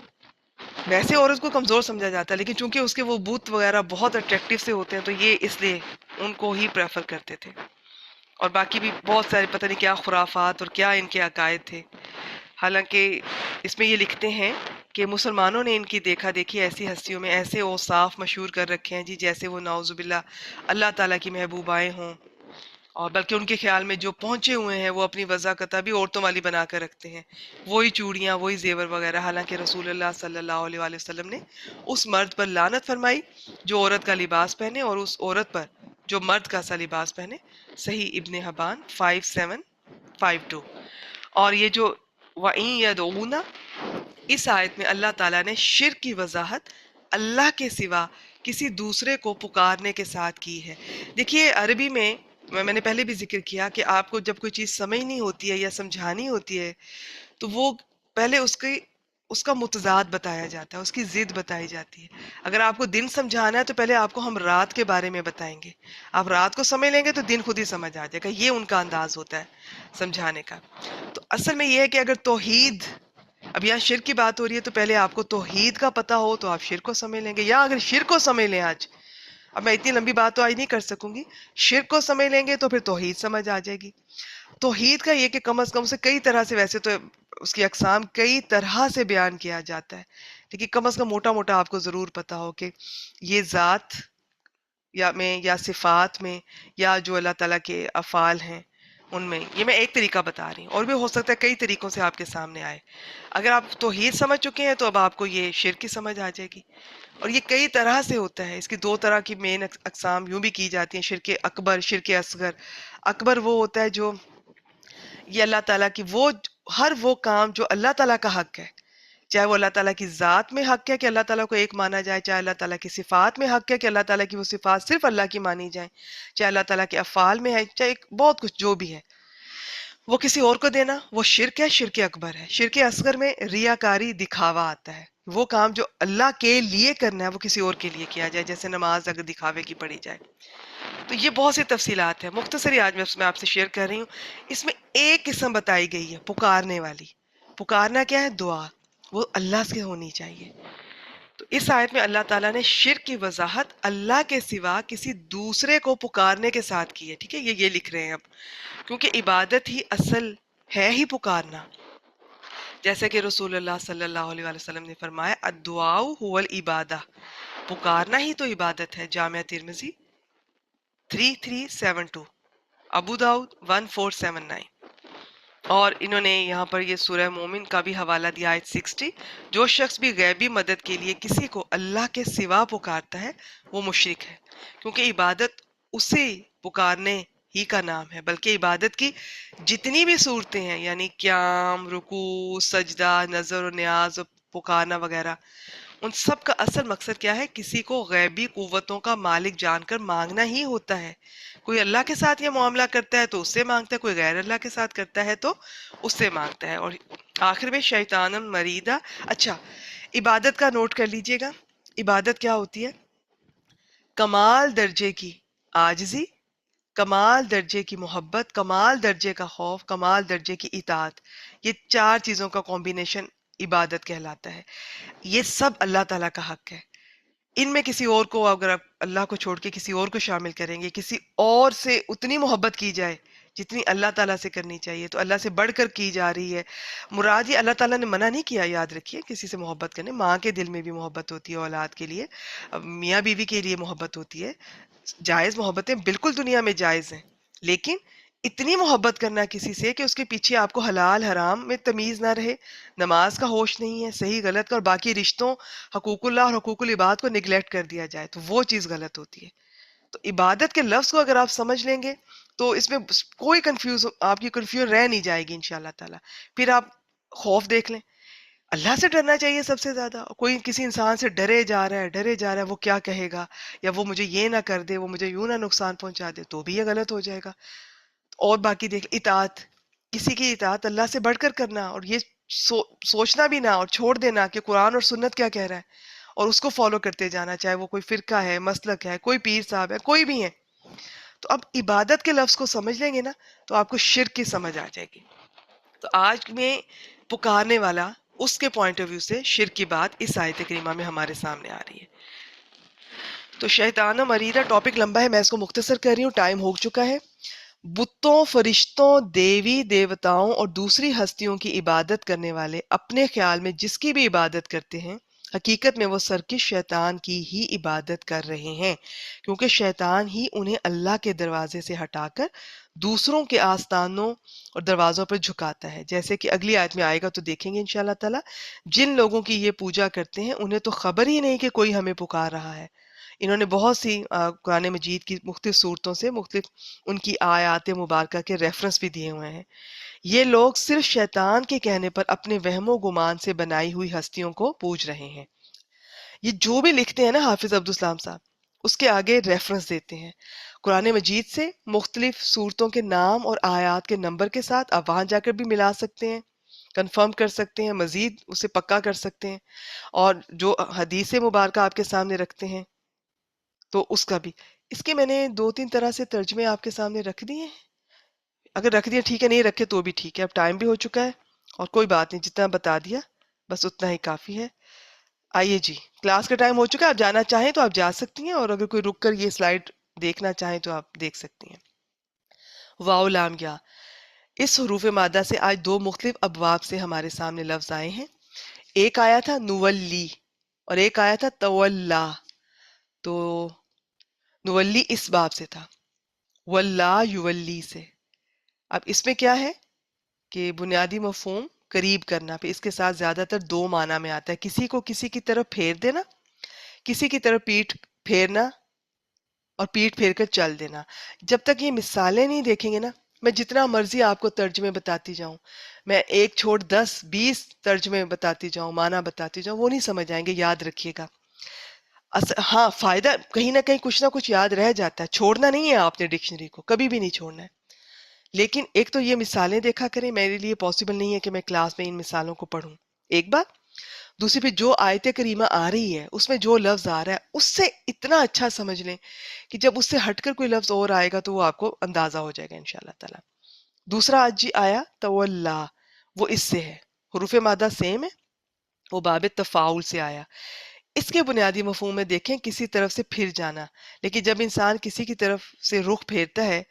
ویسے عورت کو کمزور سمجھا جاتا ہے، لیکن چونکہ اس کے وہ بت وغیرہ بہت اٹریکٹیو سے ہوتے ہیں، تو یہ اس لیے ان کو ہی پریفر کرتے تھے. اور باقی بھی بہت سارے پتہ نہیں کیا خرافات اور کیا ان کے عقائد تھے. حالانکہ اس میں یہ لکھتے ہیں کہ مسلمانوں نے ان کی دیکھا دیکھی ایسی ہستیوں میں ایسے اوصاف مشہور کر رکھے ہیں جی، جیسے وہ نعوذ باللہ اللہ تعالیٰ کی محبوبائیں ہوں، اور بلکہ ان کے خیال میں جو پہنچے ہوئے ہیں وہ اپنی وضاحت بھی عورتوں والی بنا کر رکھتے ہیں، وہی چوڑیاں، وہی زیور وغیرہ. حالانکہ رسول اللہ صلی اللہ علیہ وآلہ وسلم نے اس مرد پر لعنت فرمائی جو عورت کا لباس پہنے، اور اس عورت پر جو مرد کا سا لباس پہنے. صحیح ابن حبان 5752. اور یہ جو وَإِن يَدْعُونَ، اس آیت میں اللہ تعالیٰ نے شرک کی وضاحت اللہ کے سوا کسی دوسرے کو پکارنے کے ساتھ کی ہے. دیکھیے عربی میں میں نے پہلے بھی ذکر کیا کہ آپ کو جب کوئی چیز سمجھنی ہوتی ہے یا سمجھانی ہوتی ہے تو وہ پہلے اس کا متضاد بتایا جاتا ہے، اس کی ضد بتائی جاتی ہے. اگر آپ کو دن سمجھانا ہے تو پہلے آپ کو ہم رات کے بارے میں بتائیں گے. آپ رات کو سمجھ لیں گے تو دن خود ہی سمجھ آ جائے گا. یہ ان کا انداز ہوتا ہے سمجھانے کا. تو اصل میں یہ ہے کہ اگر توحید، اب یہاں شرک کی بات ہو رہی ہے، تو پہلے آپ کو توحید کا پتہ ہو تو آپ شرک کو سمجھ لیں گے. یا اگر شرک کو سمجھ لیں، آج اب میں اتنی لمبی بات تو آج نہیں کر سکوں گی، شرک کو سمجھ لیں گے تو پھر توحید سمجھ آ جائے گی. توحید کا یہ کہ کم از کم اسے کئی طرح سے، ویسے تو اس کی اقسام کئی طرح سے بیان کیا جاتا ہے، لیکن کم از کم موٹا موٹا آپ کو ضرور پتا ہو کہ یہ ذات یا صفات میں، یا جو اللہ تعالیٰ کے افعال ہیں ان میں. یہ میں ایک طریقہ بتا رہی ہوں، اور بھی ہو سکتا ہے کئی طریقوں سے آپ کے سامنے آئے. اگر آپ توحید سمجھ چکے ہیں تو اب آپ کو یہ شرک کی سمجھ آ جائے گی. اور یہ کئی طرح سے ہوتا ہے. اس کی دو طرح کی مین اقسام یوں بھی کی جاتی ہیں، شرک اکبر، شرک اصغر. اکبر وہ ہوتا ہے جو یہ اللہ تعالیٰ کی ہر وہ کام جو اللہ تعالیٰ کا حق ہے، چاہے وہ اللہ تعالیٰ کی ذات میں حق ہے کہ اللہ تعالیٰ کو ایک مانا جائے، چاہے اللہ تعالیٰ کی صفات میں حق ہے کہ اللہ تعالیٰ کی وہ صفات صرف اللہ کی مانی جائیں، چاہے اللہ تعالیٰ کے افعال میں ہے، چاہے بہت کچھ جو بھی ہے وہ کسی اور کو دینا، وہ شرک ہے، شرک اکبر ہے. شرک اصغر میں ریاکاری، دکھاوا آتا ہے. وہ کام جو اللہ کے لیے کرنا ہے وہ کسی اور کے لیے کیا جائے، جیسے نماز اگر دکھاوے کی پڑھی جائے. تو یہ بہت سی تفصیلات ہیں، مختصری آج میں آپ سے شیئر کر رہی ہوں. اس میں ایک قسم بتائی گئی ہے پکارنے والی. پکارنا کیا ہے؟ دعا، وہ اللہ سے ہونی چاہیے. تو اس آیت میں اللہ تعالیٰ نے شرک کی وضاحت اللہ کے سوا کسی دوسرے کو پکارنے کے ساتھ کی ہے. ٹھیک ہے، یہ لکھ رہے ہیں اب، کیونکہ عبادت ہی اصل ہے ہی پکارنا. جیسے کہ رسول اللہ صلی اللہ علیہ وآلہ وسلم نے فرمایا الدعاء هو العبادہ، پکارنا ہی تو عبادت ہے. جامعہ ترمذی 3372، ابو داؤد 1479. اور انہوں نے یہاں پر یہ سورہ مومن کا بھی حوالہ دیا، آیت 60. جو شخص بھی غیبی مدد کے لیے کسی کو اللہ کے سوا پکارتا ہے وہ مشرک ہے، کیونکہ عبادت اسے پکارنے ہی کا نام ہے. بلکہ عبادت کی جتنی بھی صورتیں ہیں، یعنی قیام، رکوع، سجدہ، نظر و نیاز، پکارنا وغیرہ، ان سب کا اصل مقصد کیا ہے؟ کسی کو غیبی قوتوں کا مالک جان کر مانگنا ہی ہوتا ہے. کوئی اللہ کے ساتھ یہ معاملہ کرتا ہے تو اس سے مانگتا ہے، کوئی غیر اللہ کے ساتھ کرتا ہے تو اس سے مانگتا ہے. اور آخر میں شیطان مریدہ. اچھا، عبادت کا نوٹ کر لیجئے گا. عبادت کیا ہوتی ہے؟ کمال درجے کی عاجزی، کمال درجے کی محبت، کمال درجے کا خوف، کمال درجے کی اطاعت. یہ چار چیزوں کا کمبینیشن عبادت کہلاتا ہے. یہ سب اللہ تعالیٰ کا حق ہے. ان میں کسی اور کو، اگر آپ اللہ کو چھوڑ کے کسی اور کو شامل کریں گے، کسی اور سے اتنی محبت کی جائے جتنی اللہ تعالیٰ سے کرنی چاہیے، تو اللہ سے بڑھ کر کی جا رہی ہے. مراد یہ اللہ تعالیٰ نے منع نہیں کیا، یاد رکھیے، کسی سے محبت کرنے. ماں کے دل میں بھی محبت ہوتی ہے اولاد کے لیے، میاں بیوی کے لیے محبت ہوتی ہے. جائز محبتیں بالکل دنیا میں جائز ہیں، لیکن اتنی محبت کرنا کسی سے کہ اس کے پیچھے آپ کو حلال حرام میں تمیز نہ رہے، نماز کا ہوش نہیں ہے، صحیح غلط کا، اور باقی رشتوں، حقوق اللہ اور حقوق العباد کو نگلیکٹ کر دیا جائے، تو وہ چیز غلط ہوتی ہے. تو عبادت کے لفظ کو اگر آپ سمجھ لیں گے تو اس میں کوئی آپ کی کنفیوژن رہ نہیں جائے گی انشاءاللہ تعالی. پھر آپ خوف دیکھ لیں. اللہ سے ڈرنا چاہیے سب سے زیادہ. کوئی کسی انسان سے ڈرے جا رہا ہے وہ کیا کہے گا، یا وہ مجھے یہ نہ کر دے، وہ مجھے یوں نہ نقصان پہنچا دے، تو بھی یہ غلط ہو جائے گا. اور باقی دیکھ اطاعت، کسی کی اطاعت اللہ سے بڑھ کر کرنا، اور یہ سوچنا بھی نہ اور چھوڑ دینا کہ قرآن اور سنت کیا کہہ رہا ہے، اور اس کو فالو کرتے جانا، چاہے وہ کوئی فرقہ ہے، مسلک ہے، کوئی پیر صاحب ہے، کوئی بھی ہے. تو اب عبادت کے لفظ کو سمجھ لیں گے نا تو آپ کو شرک کی سمجھ آ جائے گی. تو آج میں پکارنے والا اس کے پوائنٹ آف ویو سے شرک کی بات اس آیت کریمہ میں ہمارے سامنے آ رہی ہے. تو شیطان و مریدہ ٹاپک لمبا ہے، میں اس کو مختصر کر رہی ہوں، ٹائم ہو چکا ہے. بتوں، فرشتوں، دیوی دیوتاؤں اور دوسری ہستیوں کی عبادت کرنے والے اپنے خیال میں جس کی بھی عبادت کرتے ہیں، حقیقت میں وہ سرکش شیطان کی ہی عبادت کر رہے ہیں، کیونکہ شیطان ہی انہیں اللہ کے دروازے سے ہٹا کر دوسروں کے آستانوں اور دروازوں پر جھکاتا ہے. جیسے کہ اگلی آیت میں آئے گا تو دیکھیں گے انشاءاللہ تعالی. جن لوگوں کی یہ پوجا کرتے ہیں انہیں تو خبر ہی نہیں کہ کوئی ہمیں پکار رہا ہے. انہوں نے بہت سی قرآن مجید کی مختلف صورتوں سے مختلف ان کی آیات مبارکہ کے ریفرنس بھی دیے ہوئے ہیں. یہ لوگ صرف شیطان کے کہنے پر اپنے وہم و گمان سے بنائی ہوئی ہستیوں کو پوج رہے ہیں. یہ جو بھی لکھتے ہیں نا حافظ عبدالسلام صاحب، اس کے آگے ریفرنس دیتے ہیں قرآن مجید سے، مختلف صورتوں کے نام اور آیات کے نمبر کے ساتھ. آپ وہاں جا کر بھی ملا سکتے ہیں، کنفرم کر سکتے ہیں، مزید اسے پکا کر سکتے ہیں. اور جو حدیث مبارکہ آپ کے سامنے رکھتے ہیں تو اس کا بھی، اس کے میں نے 2-3 طرح سے ترجمے آپ کے سامنے رکھ دیے ہیں. اگر رکھ دیا ٹھیک ہے، نہیں رکھے تو بھی ٹھیک ہے. اب ٹائم بھی ہو چکا ہے اور کوئی بات نہیں، جتنا بتا دیا بس اتنا ہی کافی ہے. آئیے جی، کلاس کا ٹائم ہو چکا ہے. آپ جانا چاہیں تو آپ جا سکتی ہیں، اور اگر کوئی رک کر یہ سلائیڈ دیکھنا چاہیں تو آپ دیکھ سکتی ہیں. واو لام یا، اس حروف مادہ سے آج 2 مختلف ابواب سے ہمارے سامنے لفظ آئے ہیں. ایک آیا تھا نولی اور ایک آیا تھا تولا. تو نولی اس باب سے تھا، واللہ یولی سے. اب اس میں کیا ہے کہ بنیادی مفہوم قریب کرنا، پہ اس کے ساتھ زیادہ تر 2 معنی میں آتا ہے. کسی کو کسی کی طرف پھیر دینا، کسی کی طرف پیٹھ پھیرنا، اور پیٹھ پھیر کر چل دینا. جب تک یہ مثالیں نہیں دیکھیں گے نا، میں جتنا مرضی آپ کو ترجمے بتاتی جاؤں، میں ایک چھوڑ 10-20 ترجمے بتاتی جاؤں، معنی بتاتی جاؤں، وہ نہیں سمجھ آئیں گے. یاد رکھیے گا. ہاں فائدہ کہیں نہ کہیں کچھ نہ کچھ یاد رہ جاتا ہے. چھوڑنا نہیں ہے آپ نے ڈکشنری کو، کبھی بھی نہیں چھوڑنا ہے. لیکن ایک تو یہ مثالیں دیکھا کریں. میرے لیے پاسبل نہیں ہے کہ میں کلاس میں ان مثالوں کو پڑھوں، ایک بات. دوسری پہ جو آیت کریمہ آ رہی ہے اس میں جو لفظ آ رہا ہے اس سے اتنا اچھا سمجھ لیں کہ جب اس سے ہٹ کر کوئی لفظ اور آئے گا تو وہ آپ کو اندازہ ہو جائے گا انشاءاللہ تعالی. دوسرا آج جی آیا تولا، وہ اس سے ہے، حروف مادہ سیم ہے، وہ باب تفاعل سے آیا. اس کے بنیادی مفہوم میں دیکھیں کسی طرف سے پھر جانا. لیکن جب انسان کسی کی طرف سے رخ پھیرتا ہے،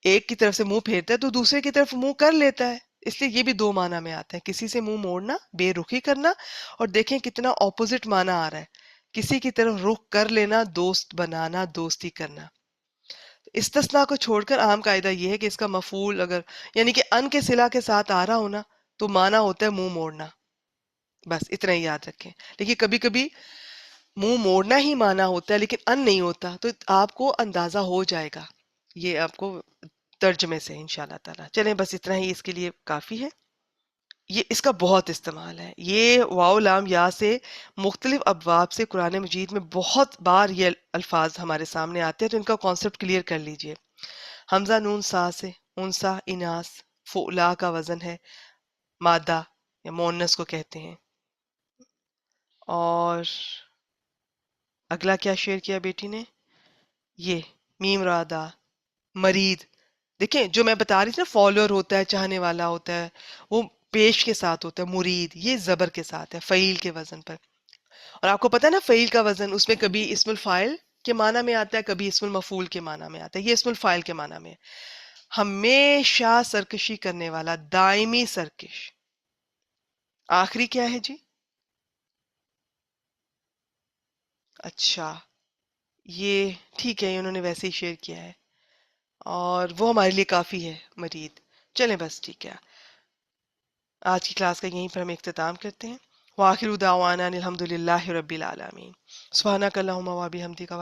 ایک کی طرف سے منہ پھیرتا ہے تو دوسرے کی طرف منہ کر لیتا ہے. اس لیے یہ بھی 2 معنی میں آتا ہے، کسی سے منہ موڑنا، بے رخی کرنا. اور دیکھیں کتنا اپوزٹ معنی آ رہا ہے، کسی کی طرف رخ کر لینا، دوست بنانا، دوستی کرنا. استثناء کو چھوڑ کر عام قاعدہ یہ ہے کہ اس کا مفعول اگر یعنی کہ ان کے صلہ کے ساتھ آ رہا ہونا تو معنی ہوتا ہے منہ موڑنا. بس اتنا ہی یاد رکھیں. لیکن کبھی کبھی منہ موڑنا ہی معنی ہوتا ہے لیکن ان نہیں ہوتا، تو آپ کو اندازہ ہو جائے گا یہ آپ کو ترجمے سے انشاءاللہ تعالی. چلیں بس اتنا ہی اس کے لیے کافی ہے. یہ اس کا بہت استعمال ہے. یہ واو لام یا سے مختلف ابواب سے قرآن مجید میں بہت بار یہ الفاظ ہمارے سامنے آتے ہیں، تو ان کا کانسیپٹ کلیئر کر لیجئے. حمزہ نون سا سے انسا، اناس. فعلا کا وزن ہے مادہ یا مونس کو کہتے ہیں. اور اگلا کیا شیئر کیا بیٹی نے؟ یہ میم رادا مرید. دیکھیں جو میں بتا رہی تھی نا، فالوور ہوتا ہے، چاہنے والا ہوتا ہے، وہ پیش کے ساتھ ہوتا ہے. مرید یہ زبر کے ساتھ ہے، فعیل کے وزن پر. اور آپ کو پتہ ہے نا فعیل کا وزن اس میں کبھی اسم الفاعل کے معنی میں آتا ہے، کبھی اسم المفعول کے معنی میں آتا ہے. یہ اسم الفاعل کے معنی میں ہے. ہمیشہ سرکشی کرنے والا، دائمی سرکش. آخری کیا ہے جی؟ اچھا یہ ٹھیک ہے، انہوں نے ویسے ہی شیئر کیا ہے اور وہ ہمارے لیے کافی ہے مرید. چلیں بس ٹھیک ہے، آج کی کلاس کا یہیں پر ہم اختتام کرتے ہیں. وآخر دعوانا الحمد للہ رب العالمین. سبحانک اللہم و بحمدک